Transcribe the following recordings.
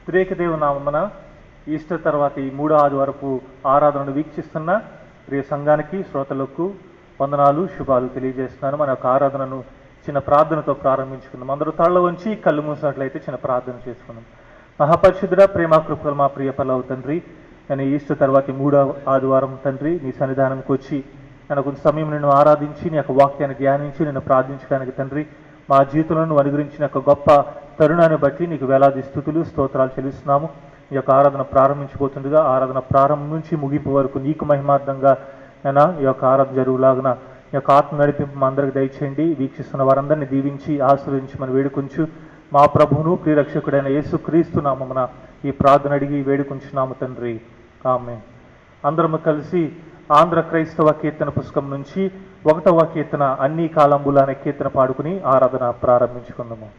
త్రేకదేవు నామమున ఈస్టర్ తర్వాత ఈ 3వ ఆదివారపు ఆరాధనను వీక్షిస్తున్న ప్రియ సంఘానికి శ్రోతలకు వందనాలు శుభాలు తెలియజేస్తున్నాను. మన యొక్క ఆరాధనను చిన్న ప్రార్థనతో ప్రారంభించుకుందాం. అందరూ తళ్ళ వంచి కళ్ళు మూసినట్లయితే చిన్న ప్రార్థన చేసుకుందాం. మహాపరిశుద్ధుడ ప్రేమ కృపలు మా ప్రియ పల్లవ తండ్రి, నేను ఈస్టర్ తర్వాత 3వ ఆదివారం తండ్రి నీ సన్నిధానంకి వచ్చి నేను కొంచెం సమయం నిన్ను ఆరాధించి నీ యొక్క వాక్యాన్ని ధ్యానించి నిన్ను ప్రార్థించడానికి తండ్రి మా జీవితంలో అనుగ్రహించిన యొక్క గొప్ప తరుణాన్ని బట్టి నీకు వేలాది స్థుతులు స్తోత్రాలు చెల్లిస్తున్నాము. ఈ యొక్క ఆరాధన ప్రారంభించబోతుండగా ఆరాధన ప్రారంభం నుంచి ముగింపు వరకు నీకు మహిమార్థంగా నేను ఈ యొక్క ఆరాధన జరుగులాగున ఈ యొక్క ఆత్మ నడిపింపు మా అందరికి దయచేయండి. వీక్షిస్తున్న వారందరినీ దీవించి ఆశీర్వదించమని వేడుకొంచు మా ప్రభువును ప్రియరక్షకుడైన యేసుక్రీస్తు నామమున ఈ ప్రార్థన అడిగి వేడుకొంచున్నాము తండ్రి, ఆమేన్. అందరము కలిసి ఆంధ్ర క్రైస్తవ కీర్తన పుస్తకం నుంచి 1వ కీర్తన అన్ని కాలంబులు అనే కీర్తన పాడుకుని ఆరాధన ప్రారంభించుకుందాము.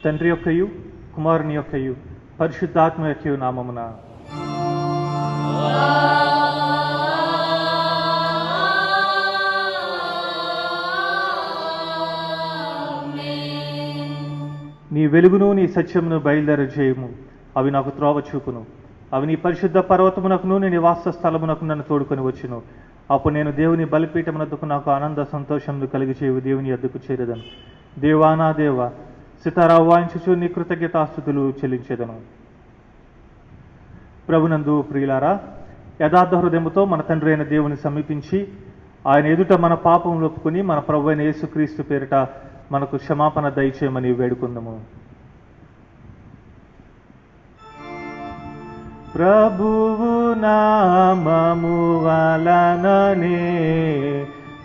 తండ్రి యొక్కయు కుమారుని యొక్కయు పరిశుద్ధాత్మ యొక్కయు నామమున నీ వెలుగును నీ సత్యమును బయలుదేర చేయము, అవి నాకు త్రోవ చూపును. అవి నీ పరిశుద్ధ పర్వతమునకును నీ నివాస స్థలమునకు నన్ను తోడుకొని వచ్చును. అప్పుడు నేను దేవుని బలిపీఠమునద్దుకు నాకు ఆనంద సంతోషమును కలిగి చేయు దేవుని యొద్దకు చేరేదను. దేవా నా దేవా, సితారా వాయించుచు నీ కృతజ్ఞతాస్తుతులు చెల్లించేదను. ప్రభునందు ప్రియులారా, యథార్థ హృదయముతో మన తండ్రి అయిన దేవుని సమీపించి ఆయన ఎదుట మన పాపం ఒప్పుకొని మన ప్రభు అయిన యేసుక్రీస్తు పేరిట మనకు క్షమాపణ దయచేయమని వేడుకుందాము. ప్రభువు నామము వలననే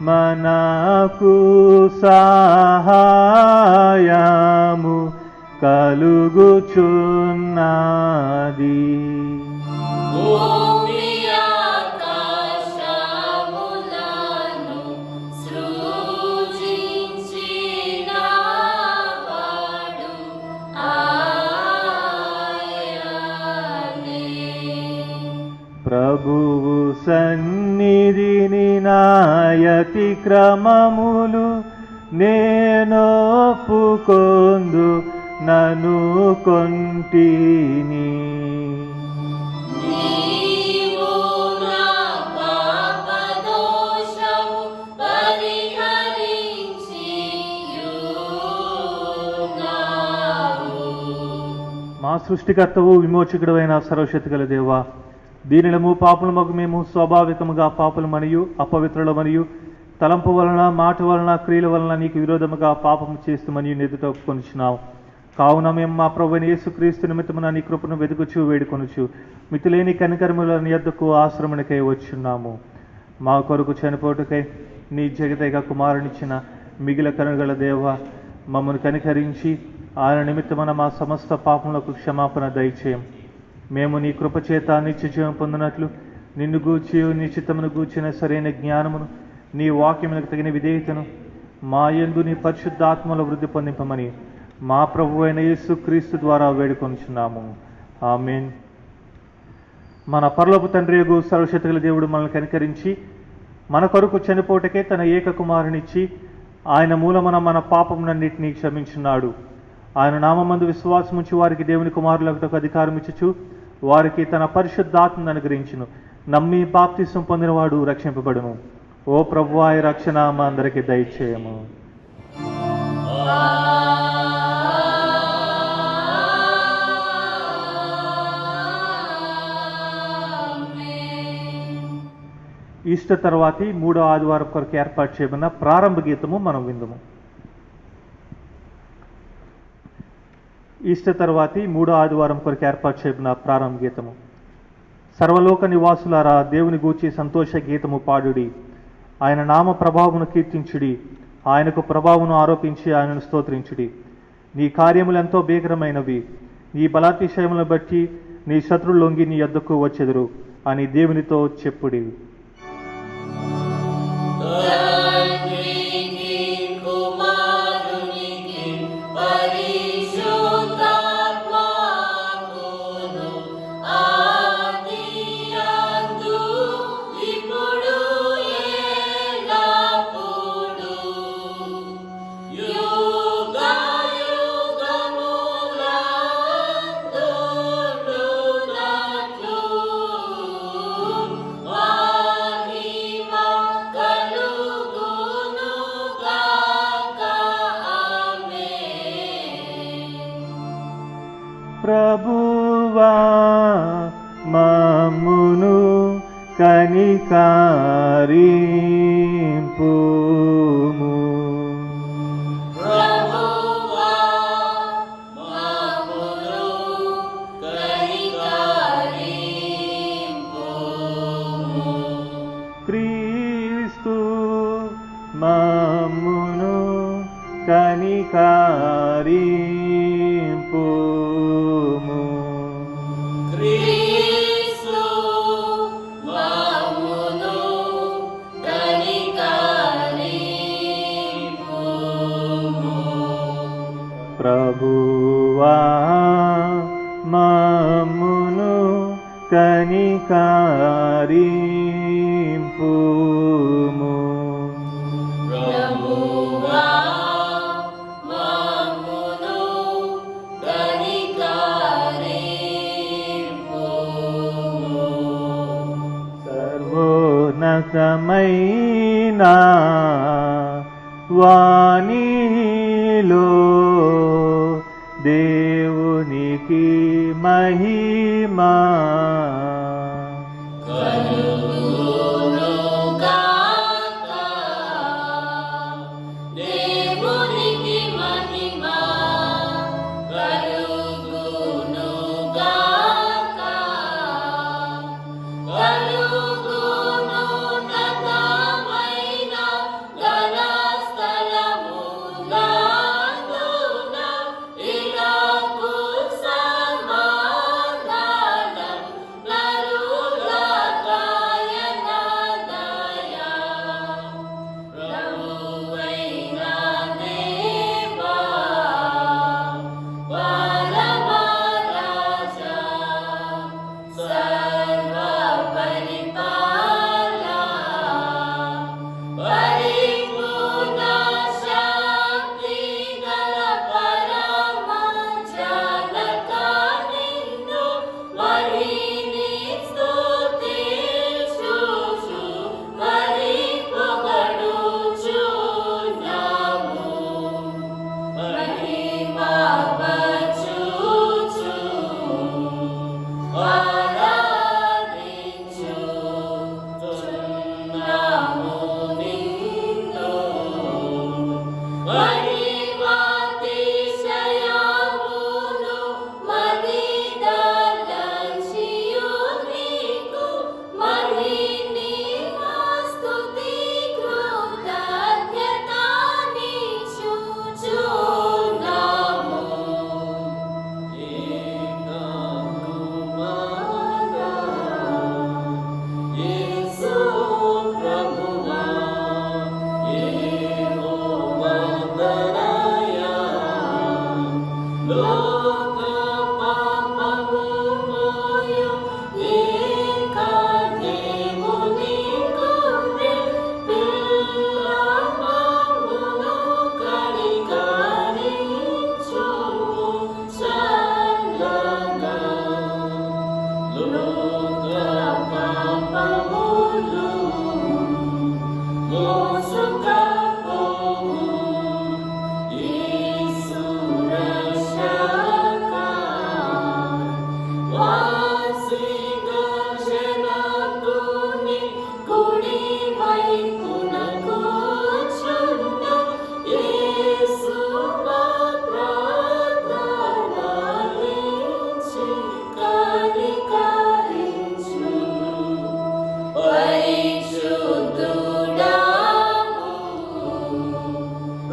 మనకు సహాయము కలుగుచున్నది. ఆకాశములను సృజించి అతిక్రమములు నేనొప్పుకొందు నను కొంటిని. మా సృష్టికర్తవు విమోచకుడు అయిన సర్వశక్తి గల దేవా, దీనిలము పాపులమగు మేము స్వాభావికముగా పాపులమనియు అపవిత్రులమనియు తలంపు వలన మాట వలన క్రియల వలన నీకు విరోధముగా పాపము చేస్తామని ఎదుట ఒప్పుకొనిచున్నావు. కావున మేము మా ప్రభువైన యేసుక్రీస్తు నిమిత్తమున నీ కృపను వెతుకుచు వేడుకొనుచు మితిలేని కనికరముల నీ యొద్దకు ఆశ్రమణకై వచ్చున్నాము. మా కొరకు చనిపోటుకై నీ జగతైక కుమారునిచ్చిన మిగిల కనుగల దేవ, మమ్మను కనికరించి ఆయన నిమిత్తమున మా సమస్త పాపములకు క్షమాపణ దయచేయం. మేము నీ కృపచేత నిత్యజీవం పొందినట్లు నిన్ను గూర్చి నీ చిత్తమును గూర్చిన సరైన జ్ఞానమును నీ వాక్యములకు తగిన విధేయతను మా యందు నీ పరిశుద్ధాత్మలో వృద్ధి పొందింపమని మా ప్రభువైన యేసుక్రీస్తు ద్వారా వేడుకొనుచున్నాము. ఆమేన్. మన పరలోక తండ్రియగు సర్వశక్తిగల దేవుడు మనల్ని కనికరించి మన కొరకు చనిపోటకే తన ఏక కుమారునిచ్చి ఆయన మూలమున మన పాపములన్నిటినీ క్షమించున్నాడు. ఆయన నామమందు విశ్వాసముంచి వారికి దేవుని కుమారులకు అధికారం ఇచ్చుచు వారికి తన పరిశుద్ధాత్మను అనుగ్రహించును. నమ్మి బాప్తిసం పొందినవాడు రక్షింపబడును. ఓ ప్రభువా, ఈ రక్షణ మా అందరికీ దయచేయము. ఈస్టర్ తర్వాతి 3వ ఆదివారం కొరకు ఏర్పాటు చేయబడిన ప్రారంభ గీతము మనం విందుము. ఈస్టర్ తర్వాతి 3వ ఆదివారం కొరకు ఏర్పాటు చేయబడిన ప్రారంభ గీతము. సర్వలోక నివాసులారా, దేవుని గూర్చి సంతోష గీతము పాడుడి. ఆయన నామ ప్రభావమును కీర్తించుడి. ఆయనకు ప్రభావమును ఆరోపించి ఆయనను స్తోత్రించుడి. నీ కార్యములు ఎంతో భీకరమైనవి. నీ బలాతిశయములను బట్టి నీ శత్రులు లొంగి నీ యొద్దకు వచ్చెదరు అని దేవునితో చెప్పుడి. ప్రభువా మమ్మును కనికరింపుము. క్రీస్తు మమ్మును కనికరింపుము. ప్రభువా మమ్మును కనికరింపుము. సర్వోన్నతమైన వాణిలో దేవునికి మహిమా.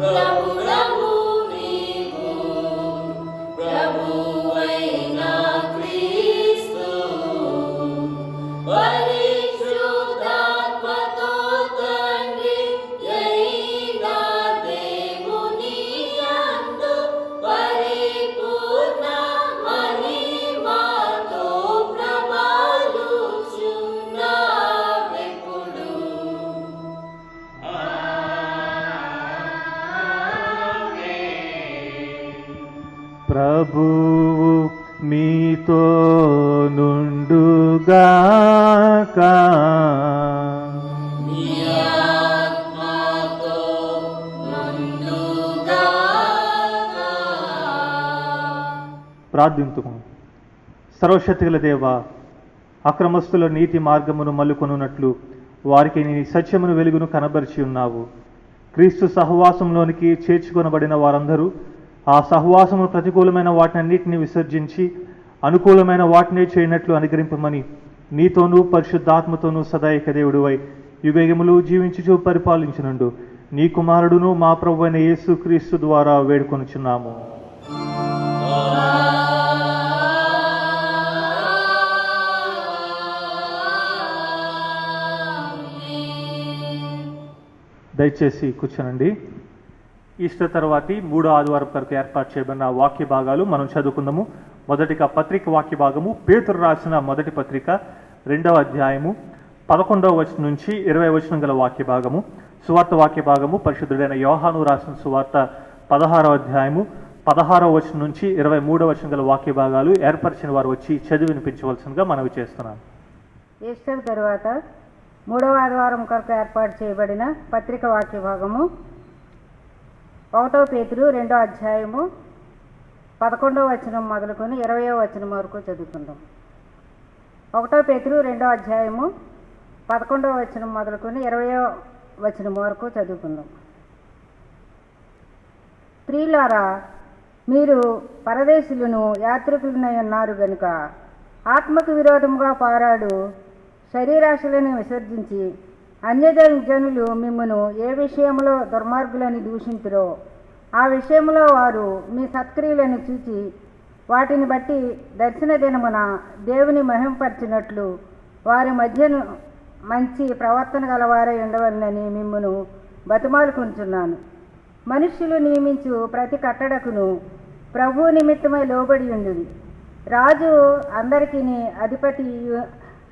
ప్రభుడవు నీవు, ప్రభువైన క్రీస్తు, పరిశుద్ధాత్మతో తండ్రి అయిన దేవుని యందు పరిపూర్ణ మహిమతో ప్రభావిస్తున్నావెప్పుడు. ప్రభువు మీతో నుండుగాక. నీ ఆత్మతో నుండుగాక. ప్రార్థింతుము. సర్వశక్తిగల దేవ, అక్రమస్తుల నీతి మార్గమును మల్లుకొనున్నట్లు వారికి నీ సత్యమును వెలుగును కనబరిచి ఉన్నావు. క్రీస్తు సహవాసంలోనికి చేర్చుకొనబడిన వారందరూ ఆ సహవాసము ప్రతికూలమైన వాటినన్నిటిని విసర్జించి అనుకూలమైన వాటినే చేయనట్లు అనుగ్రహింపమని నీతోనూ పరిశుద్ధాత్మతోనూ సదాయక దేవుడివై యుగయుగములు జీవించుచూ పరిపాలించినండు నీ కుమారుడును మా ప్రభువైన యేసు క్రీస్తు ద్వారా వేడుకొనుచున్నాము. దయచేసి కూర్చోనండి. ఈస్టర్ తర్వాతి మూడో ఆదివారం కొరకు ఏర్పాటు చేయబడిన వాక్య భాగాలు మనం చదువుకుందాము. మొదటిగా పత్రిక వాక్య భాగము పేతురు రాసిన మొదటి పత్రిక 2వ అధ్యాయము 11వ వచనం నుంచి 20వ వచనం గల వాక్య భాగము. సువార్త వాక్య భాగము పరిశుద్ధుడైన యోహాను రాసిన సువార్త 16వ అధ్యాయము 16వ వచనం నుంచి 23వ వచనం గల వాక్య భాగాలు ఏర్పరిచిన వారు వచ్చి చదివి వినిపించవలసిందిగా మనవి చేస్తున్నాను. ఈస్టర్ తరువాత మూడవ ఆదివారం కొరకు ఏర్పాటు చేయబడిన పత్రిక వాక్య భాగము 1 పేతురు 2వ అధ్యాయము 11వ వచనం మొదలుకొని 20వ వచనం వరకు చదువుకుందాం. 1 పేతురు 2వ అధ్యాయము 11వ వచనం మొదలుకొని 20వ వచనం వరకు చదువుకుందాం. ప్రియులారా, మీరు పరదేశులను యాత్రికులనై ఉన్నారు గనుక ఆత్మకు విరోధముగా పారాడు శరీరాశలను విసర్జించి అన్యజనులు మిమ్మును ఏ విషయంలో దుర్మార్గులని దూషింతురో ఆ విషయంలో వారు మీ సత్క్రియలను చూచి వాటిని బట్టి దర్శన దినమున దేవుని మహింపరిచినట్లు వారి మధ్యను మంచి ప్రవర్తన గలవారై ఉండవలనని మిమ్మును బతిమాలుకుంటున్నాను. మనుష్యులు నియమించు ప్రతి కట్టడకును ప్రభువు నిమిత్తమై లోబడి ఉండుడి. రాజు అందరికీ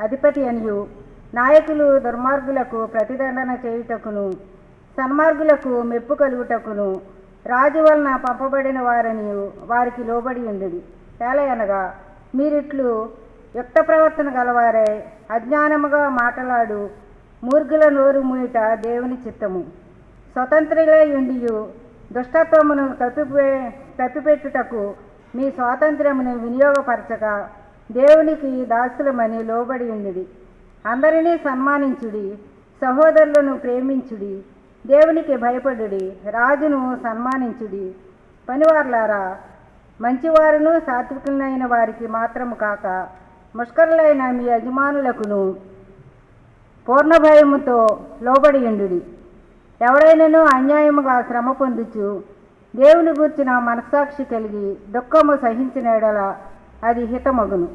అధిపతి అనియు నాయకులు దుర్మార్గులకు ప్రతిదండన చేయుటకును సన్మార్గులకు మెప్పు కలుగుటకును రాజు వలన పంపబడిన వారని వారికి లోబడి ఉండుడి. ఎలయనగా మీరిట్లు యుక్త ప్రవర్తన గలవారై అజ్ఞానముగా మాటలాడు మూర్ఖుల నోరు మూయుట దేవుని చిత్తము. స్వతంత్రులై ఉండియు దుష్టత్వమును కప్పిపెట్టుటకు మీ స్వాతంత్ర్యమును వినియోగపరచక దేవునికి దాసులమని లోబడి ఉండుడి. అందరినీ సన్మానించుడి, సహోదరులను ప్రేమించుడి, దేవునికి భయపడుడి, రాజును సన్మానించుడి. పనివార్లారా, మంచివారును సాత్వికులైన వారికి మాత్రము కాక ముష్కరులైన మీ యజమానులకును పూర్ణ భయముతో లోబడి ఉండుడి. ఎవడైనను అన్యాయముగా శ్రమ పొందుచు దేవుని గూర్చిన మనస్సాక్షి కలిగి దుఃఖము సహించిన ఎడల అది హితమగును.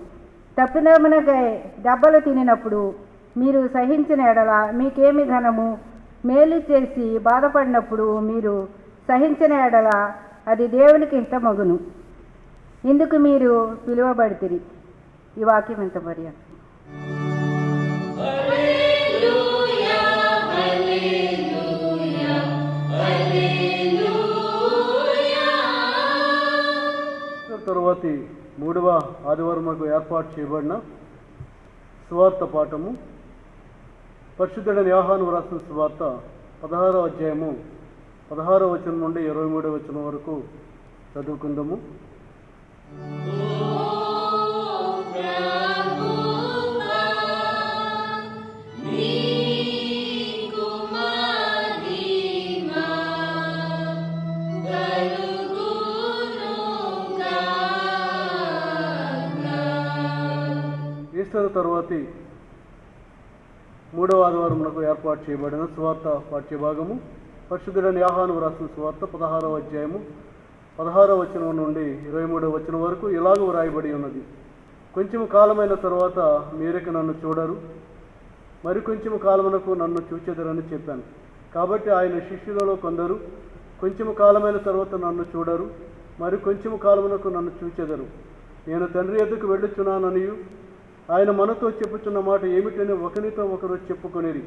తప్పినమునకై దెబ్బలు తినినప్పుడు మీరు సహించిన ఎడల మీకేమి ఘనము? మేలు చేసి బాధపడినప్పుడు మీరు సహించిన ఎడల అది దేవునికి హితమగును. ఇందుకు మీరు పిలువబడితిరి. ఈ వాక్యం ఎంత పర్యాయం. తరువాతి మూడవ ఆదివారముకు ఏర్పాటు చేయబడిన సువార్త పాఠము పరిశుద్ధుడైన యోహాను రాసిన సువార్త 16వ అధ్యాయము 16వ వచనం నుండి 23వ వచనం వరకు చదువుకుందాము. ఈస్టర్ తరువాతి మూడవ ఆదివారమునకు ఏర్పాటు చేయబడిన సువార్త పాఠ్యభాగము పరిశుద్ధుడైన యోహాను రాసిన సువార్త 16వ అధ్యాయము 16వ వచనం నుండి 23వ వచనం వరకు ఇలాగ వ్రాయబడి ఉన్నది. కొంచెం కాలమైన తర్వాత మీరిక నన్ను చూడరు, మరి కొంచెం కాలమునకు నన్ను చూచెదరని చెప్పాను. కాబట్టి ఆయన శిష్యులలో కొందరు కొంచెం కాలమైన తర్వాత నన్ను చూడరు, మరి కొంచెం కాలమునకు నన్ను చూచెదరు, నేను తండ్రి ఎద్దుకు వెళ్ళుచున్నాననియు ఆయన మనతో చెప్పుచున్న మాట ఏమిటని ఒకరితో ఒకరు చెప్పుకొనిరి.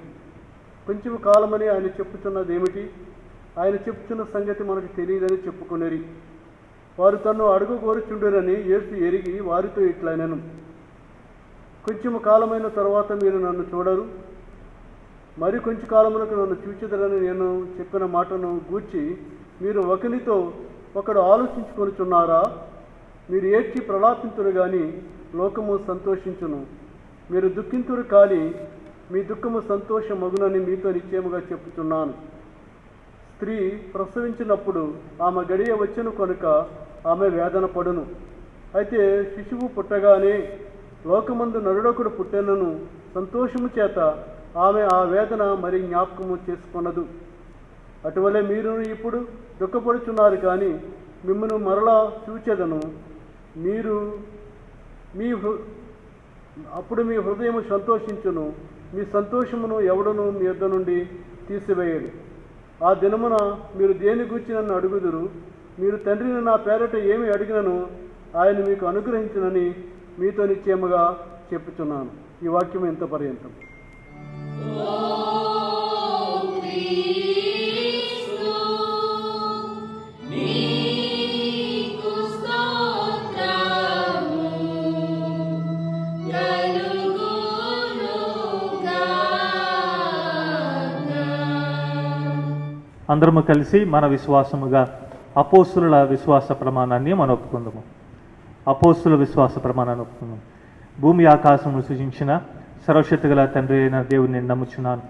కొంచెం కాలమని ఆయన చెప్పుచున్నది ఏమిటి, ఆయన చెప్పుచున్న సంగతి మనకు తెలియదని చెప్పుకొనిరి. వారు తన్ను అడుగు కోరుచుండురని యేసు ఎరిగి వారితో ఇట్లనెను, కొంచెం కాలమైన తర్వాత మీరు నన్ను చూడరు, మరి కొంచెం కాలమునకు నన్ను చూచెదరని నేను చెప్పిన మాటను గూర్చి మీరు ఒకరితో ఒకడు ఆలోచించుకొనుచున్నారా? మీరు ఏడ్చి ప్రలాపింతురు కానీ లోకము సంతోషించును, మీరు దుఃఖింతురు కానీ మీ దుఃఖము సంతోషమగునని మీతో నిశ్చయముగా చెప్పుచున్నాను. స్త్రీ ప్రసవించినప్పుడు ఆమె గడియ వచ్చెను కనుక ఆమె వేదన పడును. అయితే శిశువు పుట్టగానే లోకమందు నరుడొకడు పుట్టెనను సంతోషము చేత ఆమె ఆ వేదన మరి జ్ఞాపకము చేసుకొనదు. అటువలే మీరు ఇప్పుడు దుఃఖపడుచున్నారు కానీ మిమ్మల్ని మరలా చూచెదను, అప్పుడు మీ హృదయము సంతోషించును, మీ సంతోషమును ఎవడును మీ యొద్ద నుండి తీసివేయడు. ఆ దినమున మీరు దేని గూర్చి నన్ను అడుగుదురు, మీరు తండ్రిని నా పేరట ఏమి అడిగినను ఆయన మీకు అనుగ్రహించునని మీతో నిశ్చయముగా చెప్పుచున్నాను. ఈ వాక్యం ఎంత పర్యంతం. అందరము కలిసి మన విశ్వాసముగా అపోస్తుల విశ్వాస ప్రమాణాన్ని మనం ఒప్పుకుందాము. అపోస్తుల విశ్వాస ప్రమాణాన్ని ఒప్పుకుందాం. భూమి ఆకాశమును సృజించిన సర్వశక్తి గల తండ్రి అయిన దేవుని నమ్ముచున్నాను.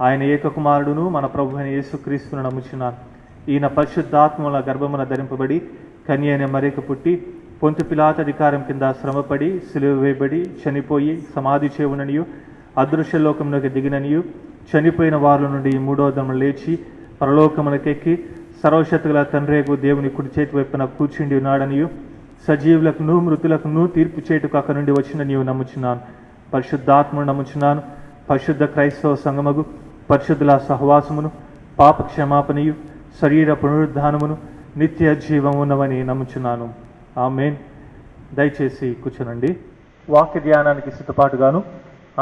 ఆయన ఏకకుమారుడును మన ప్రభు అయిన యేసుక్రీస్తును నమ్ముచున్నాను. ఈయన పరిశుద్ధాత్మల గర్భమున ధరింపబడి కన్య అయిన మరేక పుట్టి పొంతు పిలాతు అధికారం కింద శ్రమపడి సిలువ వేయబడి చనిపోయి సమాధి చేయుననియు అదృశ్య లోకమునకు దిగిననియు చనిపోయిన వారి నుండి మూడో దినమున లేచి పరలోకమునకెక్కి సర్వశక్తుల తండ్రేగు దేవుని కుడి చేతి వైపున కూర్చుండి ఉన్నాడనియు సజీవులకును మృతులకును తీర్పు చేటుకు అక్కడి నుండి వచ్చిన నీవు నమ్ముచున్నాను. పరిశుద్ధాత్మను నమ్ముచున్నాను. పరిశుద్ధ క్రైస్తవ సంగమగు పరిశుద్ధుల సహవాసమును పాప క్షమాపణయు శరీర పునరుద్ధానమును నిత్య జీవమున్నవని నమ్ముచున్నాను. ఆమేన్. దయచేసి కూర్చోనండి. వాక్య ధ్యానానికి సిద్ధపాటుగాను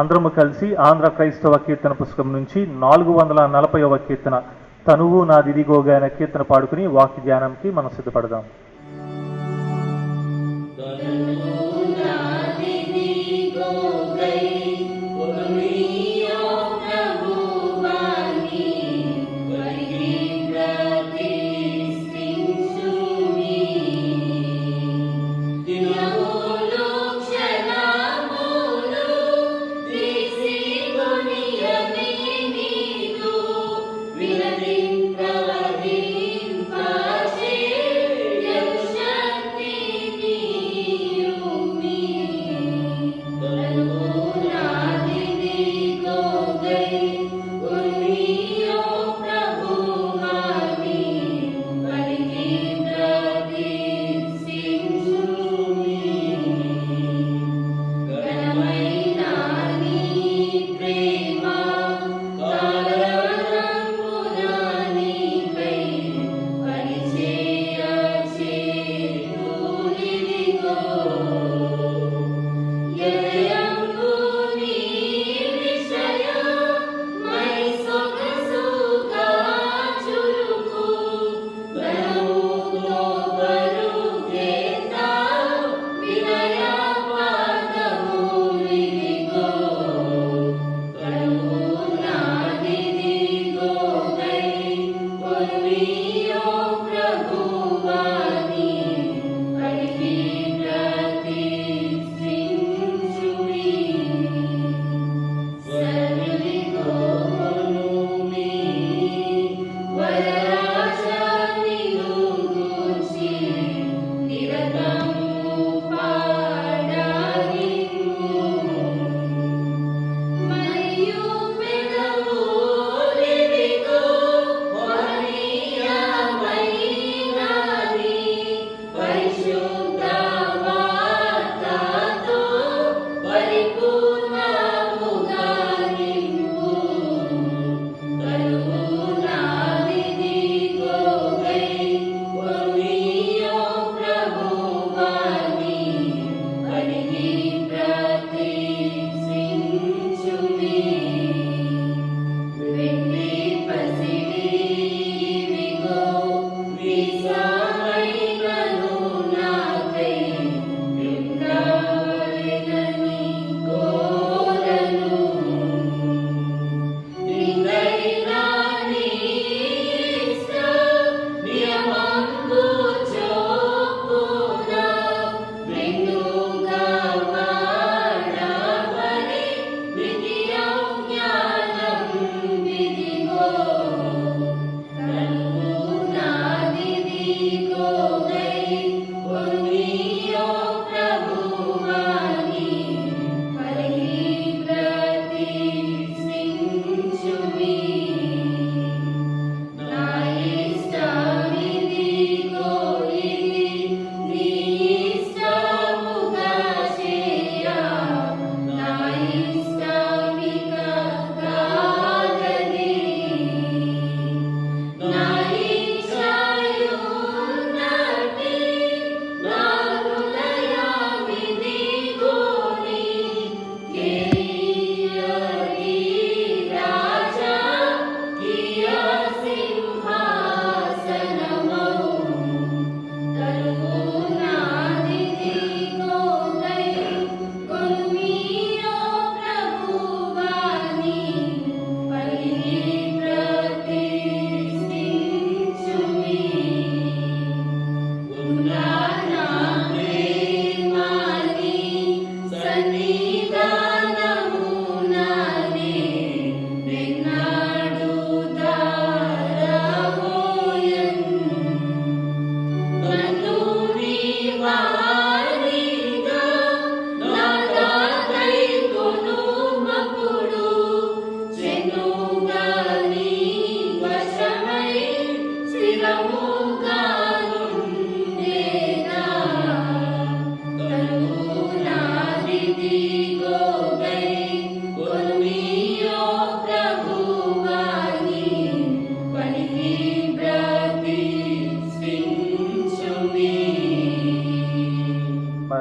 అందరము కలిసి ఆంధ్ర క్రైస్తవ కీర్తన పుస్తకం నుంచి 440వ కీర్తన తనువు నాదిదిగోగా అనే కీర్తన పాడుకుని వాక్య ధ్యానానికి మనం సిద్ధపడదాం. వినతి ప్రవహింపచే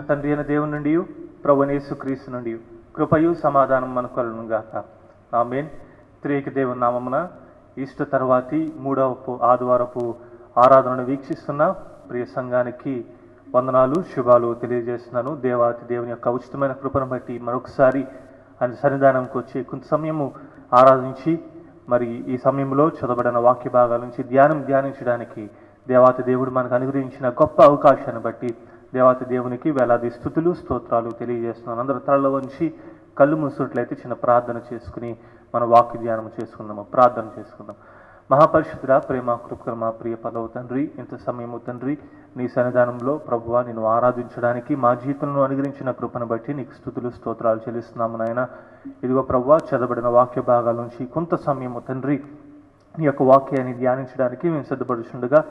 మన తండ్రి అయిన దేవుని నుండి ప్రభువైన యేసుక్రీస్తు నుండి కృపయు సమాధానం మనకు కలుగును గాక. ఆమేన్. త్రియేక దేవుని నామమున ఈస్టర్ తర్వాతి 3వ ఆదివారపు ఆరాధనను వీక్షిస్తున్న ప్రియ సంఘానికి వందనాలు, శుభాలు తెలియజేస్తున్నాను. దేవాతి దేవుని యొక్క ఉచితమైన కృపను బట్టి మరొకసారి ఆయన సన్నిధానంకి వచ్చి కొంత సమయము ఆరాధించి మరి ఈ సమయంలో చదవబడిన వాక్య భాగాల నుంచి ధ్యానించడానికి దేవాతి దేవుడు మనకు అనుగ్రహించిన గొప్ప అవకాశాన్ని బట్టి దేవాతి దేవునికి వేలాది స్తుతులు స్తోత్రాలు తెలియజేస్తున్నాను. అందరూ తలలో వంచి కళ్ళు మూసినట్లయితే చిన్న ప్రార్థన చేసుకుని మన వాక్య ధ్యానం చేసుకుందాము. ప్రార్థన చేసుకుందాం. మహాపరిశుద్ధుడా, ప్రేమ కృపకర మా ప్రియ పదవ తండ్రి, ఇంత సమయము తండ్రి నీ సన్నిధానంలో ప్రభువా నిన్ను ఆరాధించడానికి మా జీవితంలో అనుగ్రహించిన కృపను బట్టి నీకు స్తుతులు స్తోత్రాలు చెల్లిస్తున్నాము నాయన. ఇదిగో ప్రభువా, చదవబడిన వాక్య భాగాల నుంచి కొంత సమయము తండ్రి నీ యొక్క వాక్యాన్ని ధ్యానించడానికి మేము సిద్ధపడుచుండగా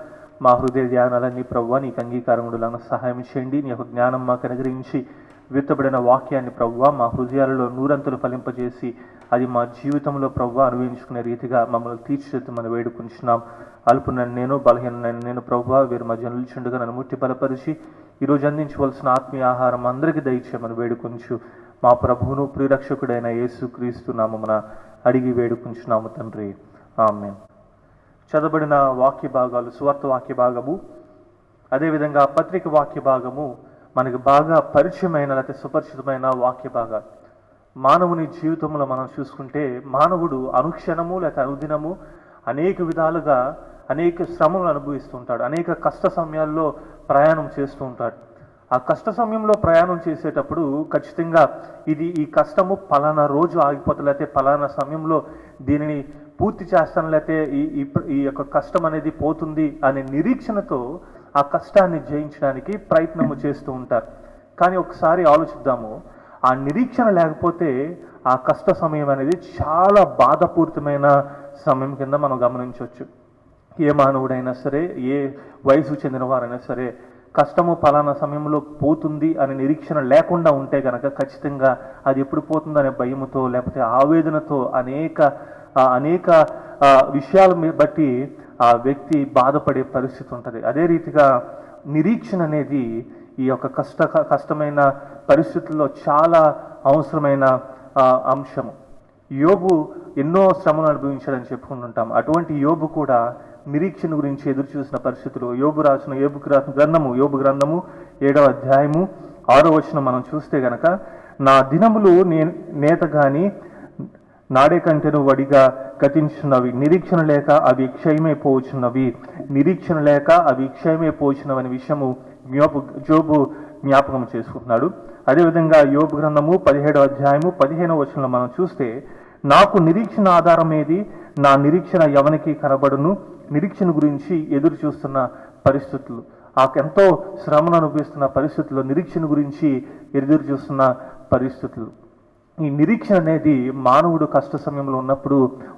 మా హృదయ ధ్యానాలన్నీ ప్రభువా నీకు అంగీకారముడులాగా సహాయం చేయండి. నీ యొక్క జ్ఞానం మాకు అనుగ్రహించి విత్తబడిన వాక్యాన్ని ప్రభువా మా హృదయాలలో నూరంతులు ఫలింపజేసి అది మా జీవితంలో ప్రభువా అనుభవించుకునే రీతిగా మమ్మల్ని తీర్చిదిద్దమని వేడుకుంటున్నాం. అల్పునని నేను, బలహీనని నేను ప్రభువా వీరి మధ్య నిల్చుండగా నన్ను ముట్టి బలపరిచి ఈరోజు అందించవలసిన ఆత్మీయ ఆహారం అందరికీ దయచేయమని వేడుకొంచు మా ప్రభువును ప్రియరక్షకుడైన యేసుక్రీస్తు నామమున అడిగి వేడుకుంటున్నాము తండ్రి. ఆమేన్. చదవబడిన వాక్య భాగాలు సువార్త వాక్య భాగము, అదేవిధంగా పత్రిక వాక్య భాగము మనకు బాగా పరిచయమైన లేకపోతే సుపరిచితమైన వాక్య భాగాలు. మానవుని జీవితంలో మనం చూసుకుంటే మానవుడు అనుక్షణము లేకపోతే అనుదినము అనేక విధాలుగా అనేక శ్రమలు అనుభవిస్తుంటాడు. అనేక కష్ట సమయాల్లో ప్రయాణం చేస్తూ ఉంటాడు. ఆ కష్ట సమయంలో ప్రయాణం చేసేటప్పుడు ఖచ్చితంగా ఈ కష్టము పలానా రోజు ఆగిపోతుంది, లేకపోతే పలానా సమయంలో దీనిని పూర్తి చేస్తాను, లేకపోతే ఈ యొక్క కష్టం అనేది పోతుంది అనే నిరీక్షణతో ఆ కష్టాన్ని జయించడానికి ప్రయత్నము చేస్తూ ఉంటారు. కానీ ఒకసారి ఆలోచిద్దాము, ఆ నిరీక్షణ లేకపోతే ఆ కష్ట సమయం అనేది చాలా బాధాపూరితమైన సమయం కింద మనం గమనించవచ్చు. ఏ మానవుడైనా సరే, ఏ వయసు చెందిన వారైనా సరే కష్టము పలానా సమయంలో పోతుంది అనే నిరీక్షణ లేకుండా ఉంటే కనుక ఖచ్చితంగా అది ఎప్పుడు పోతుందనే భయముతో లేకపోతే ఆవేదనతో అనేక విషయాల బట్టి ఆ వ్యక్తి బాధపడే పరిస్థితి ఉంటుంది. అదే రీతిగా నిరీక్షణ అనేది ఈ యొక్క కష్టమైన పరిస్థితుల్లో చాలా అవసరమైన అంశము. యోబు ఎన్నో శ్రమలు అనుభవించాడని చెప్పుకుంటుంటాం. అటువంటి యోబు కూడా నిరీక్షణ గురించి ఎదురు చూసిన పరిస్థితులు. యోబు రాసిన యోబు గ్రంథము 7వ అధ్యాయము 6వ వచనం మనం చూస్తే గనక, నా దినములు నేత గాని నాడే కంటెను వడిగా గతించున్నవి, నిరీక్షణ లేక అవి క్షయమైపోవచ్చున్నవి, నిరీక్షణ లేక అవి క్షయమైపోవచ్చున్నవి అనే విషయము యోబు జ్ఞాపకం చేసుకుంటున్నాడు. అదేవిధంగా యోబు గ్రంథము 17వ అధ్యాయము 15వ వచనంలో మనం చూస్తే, నాకు నిరీక్షణ ఆధారం ఏది, నా నిరీక్షణ ఎవనికి కనబడును, నిరీక్షణ గురించి ఎదురు చూస్తున్న పరిస్థితులు, ఎంతో శ్రమను అనుభవిస్తున్న పరిస్థితుల్లో నిరీక్షణ గురించి ఎదురు చూస్తున్న పరిస్థితులు. ఈ నిరీక్షణ అనేది మానవుడు కష్ట సమయంలో ఉన్నప్పుడు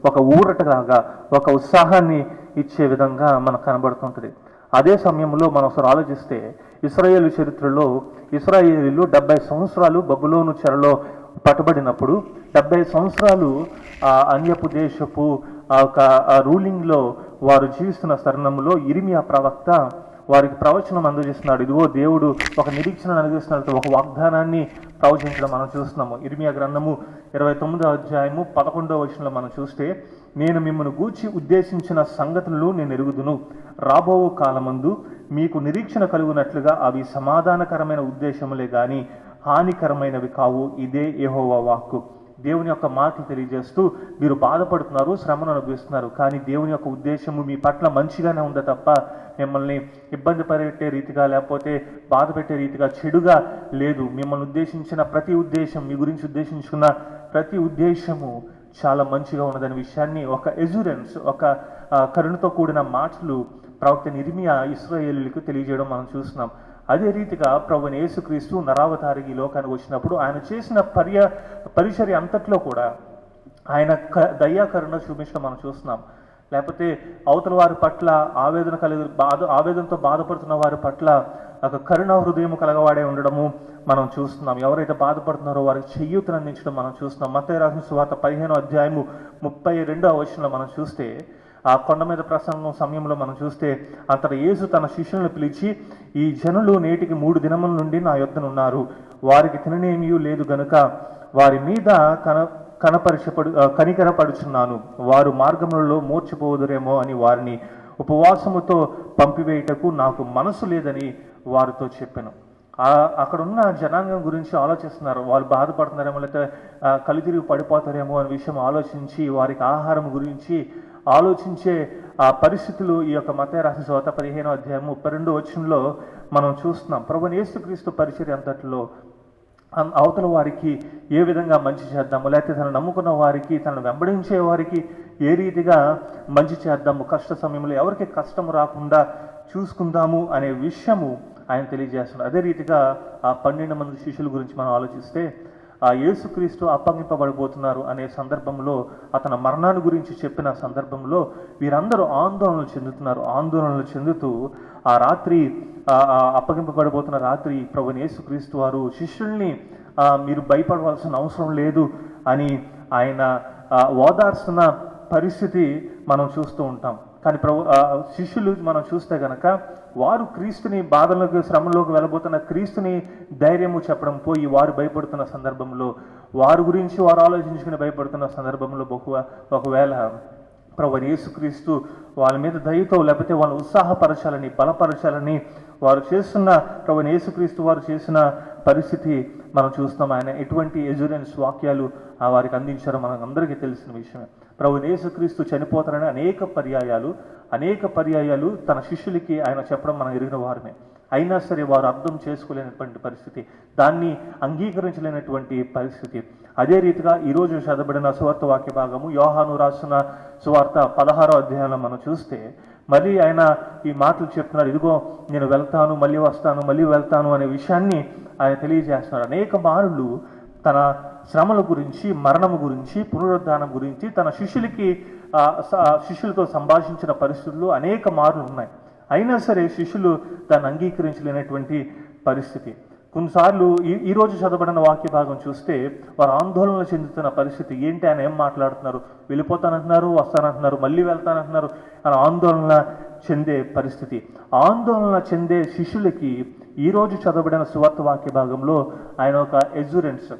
ఒక ఊరటలాగా, ఒక ఉత్సాహాన్ని ఇచ్చే విధంగా మనకు కనబడుతుంటుంది. అదే సమయంలో మనం ఒకసారి ఆలోచిస్తే ఇశ్రాయేలు చరిత్రలో ఇశ్రాయేలీలు 70 సంవత్సరాలు బబులోను చెరలో పట్టబడినప్పుడు 70 సంవత్సరాలు ఆ అన్యపు దేశపు ఆ రూలింగ్లో వారు జీవిస్తున్న తరుణంలో ఇర్మియా ప్రవక్త వారికి ప్రవచనం అందజేస్తున్నాడు. ఇదిగో దేవుడు ఒక నిరీక్షణ అనుగ్రహిస్తున్నట్టు ఒక వాగ్దానాన్ని ప్రవచించడం మనం చూస్తున్నాము. ఇర్మియా గ్రంథము 29వ అధ్యాయము 11వ వచనంలో మనం చూస్తే, నేను మిమ్మల్ని గూర్చి ఉద్దేశించిన సంగతులను నేను ఎరుగుదును, రాబో కాలమందు మీకు నిరీక్షణ కలుగునట్లుగా అవి సమాధానకరమైన ఉద్దేశములే గాని హానికరమైనవి కావు, ఇదే యెహోవా వాక్కు. దేవుని యొక్క మాటలు తెలియజేస్తూ, మీరు బాధపడుతున్నారు, శ్రమను అనుభవిస్తున్నారు, కానీ దేవుని యొక్క ఉద్దేశము మీ పట్ల మంచిగానే ఉందా తప్ప మిమ్మల్ని ఇబ్బంది పెట్టే రీతిగా లేకపోతే బాధ పెట్టే రీతిగా చెడుగా లేదు. మిమ్మల్ని ఉద్దేశించిన ప్రతి ఉద్దేశం, మీ గురించి ఉద్దేశించుకున్న ప్రతి ఉద్దేశము చాలా మంచిగా ఉన్నదనే విషయాన్ని ఒక ఎజూరెన్స్, ఒక కరుణతో కూడిన మాటలు ప్రవక్త ఇర్మియా ఇశ్రాయేలీయులకు తెలియజేయడం మనం చూస్తున్నాం. అదే రీతిగా ప్రభువైన యేసుక్రీస్తు నరావతారికి ఈ లోకానికి వచ్చినప్పుడు ఆయన చేసిన పరిచర్య అంతట్లో కూడా ఆయన దయాకరుణ చూపించడం మనం చూస్తున్నాం. లేకపోతే అవతల వారి పట్ల ఆవేదనతో బాధపడుతున్న వారి పట్ల ఒక కరుణ హృదయం కలగవాడే ఉండడము మనం చూస్తున్నాం. ఎవరైతే బాధపడుతున్నారో వారికి చేయూతను అందించడం మనం చూస్తున్నాం. మత్తయి రాసిన సువార్త 15వ అధ్యాయము 32వ వచనంలో మనం చూస్తే, ఆ కొండ మీద ప్రసంగం సమయంలో మనం చూస్తే అంతట యేసు తన శిష్యులను పిలిచి, ఈ జనులు నేటికి 3 దినముల నుండి నా యొద్దనున్నారు. వారికి తిననేమీ లేదు గనుక వారి మీద కనికరపడుచున్నాను. వారు మార్గములలో మూర్చిపోదురేమో అని వారిని ఉపవాసముతో పంపివేయుటకు నాకు మనసు లేదని వారితో చెప్పాను. అక్కడున్న జనాంగం గురించి ఆలోచిస్తున్నారు. వాళ్ళు బాధపడుతున్నారేమో, లేకపోతే కలితిరిగి పడిపోతారేమో అనే విషయం ఆలోచించి వారికి ఆహారం గురించి ఆలోచించే ఆ పరిస్థితులు ఈ యొక్క మత్తయి రాసిన సువార్త 15వ అధ్యాయం 32వ వచనంలో మనం చూస్తున్నాం. ప్రభువైన యేసుక్రీస్తు పరిచర్య అంతట్లో అవతల వారికి ఏ విధంగా మంచి చేద్దాము, లేకపోతే తను నమ్ముకున్న వారికి, తనను వెంబడించే వారికి ఏ రీతిగా మంచి చేద్దాము, కష్ట సమయంలో ఎవరికి కష్టం రాకుండా చూసుకుందాము అనే విషయము ఆయన తెలియజేస్తున్నారు. అదే రీతిగా ఆ 12 మంది శిష్యుల గురించి మనం ఆలోచిస్తే, ఆ యేసుక్రీస్తు అప్పగింపబడిపోతున్నారు అనే సందర్భంలో, అతని మరణాన్ని గురించి చెప్పిన సందర్భంలో వీరందరూ ఆందోళనలు చెందుతున్నారు. ఆందోళనలు చెందుతూ ఆ రాత్రి, అప్పగింపబడిపోతున్న రాత్రి ప్రభువైన యేసుక్రీస్తు వారు శిష్యుల్ని మీరు భయపడవలసిన అవసరం లేదు అని ఆయన ఓదార్స్తున్న పరిస్థితి మనం చూస్తూ ఉంటాం. కానీ శిష్యులు మనం చూస్తే గనక వారు క్రీస్తుని బాధలోకి, శ్రమలోకి వెళ్ళబోతున్న క్రీస్తుని ధైర్యము చెప్పడం పోయి వారు భయపడుతున్న సందర్భంలో, వారి గురించి వారు ఆలోచించుకుని భయపడుతున్న సందర్భంలో ఒకవేళ ప్రభువైన యేసుక్రీస్తు వాళ్ళ మీద దయతో, లేకపోతే వాళ్ళని ఉత్సాహపరచాలని, బలపరచాలని వారు చేస్తున్న, ప్రభువైన యేసుక్రీస్తు వారు చేసిన పరిస్థితి మనం చూస్తాం. ఆయన ఎటువంటి ఎజురెన్స్ వాక్యాలు వారికి అందించారో మనకు అందరికీ తెలిసిన విషయమే. ప్రభువైన యేసుక్రీస్తు చనిపోతారని అనేక పర్యాయాలు తన శిష్యులకి ఆయన చెప్పడం మనం ఎరిగిన వారమే. అయినా సరే వారు అర్థం చేసుకోలేనటువంటి పరిస్థితి, దాన్ని అంగీకరించలేనటువంటి పరిస్థితి. అదే రీతిగా ఈరోజు చదవబడిన సువార్త వాక్య భాగము యోహాను రాసిన సువార్త 16వ అధ్యాయంలో మనం చూస్తే మళ్ళీ ఆయన ఈ మాటలు చెప్తున్నారు. ఇదిగో నేను వెళ్తాను, మళ్ళీ వస్తాను, మళ్ళీ వెళ్తాను అనే విషయాన్ని ఆయన తెలియజేస్తున్నారు. అనేక మారులు తన శ్రమల గురించి, మరణము గురించి, పునరుద్ధానం గురించి తన శిష్యులతో సంభాషించిన పరిస్థితులు అనేక మార్లు ఉన్నాయి. అయినా సరే శిష్యులు దాన్ని అంగీకరించలేనటువంటి పరిస్థితి. కొన్నిసార్లు ఈరోజు చదవబడిన వాక్య భాగం చూస్తే వారు ఆందోళన చెందుతున్న పరిస్థితి. ఏంటి, ఆయన ఏం మాట్లాడుతున్నారు, వెళ్ళిపోతానంటున్నారు, వస్తానంటున్నారు, మళ్ళీ వెళ్తానంటున్నారు అని ఆందోళన చెందే పరిస్థితి. ఆందోళన చెందే శిష్యులకి ఈరోజు చదవబడిన సువార్త వాక్య భాగంలో ఆయన ఒక ఎజురెన్స్,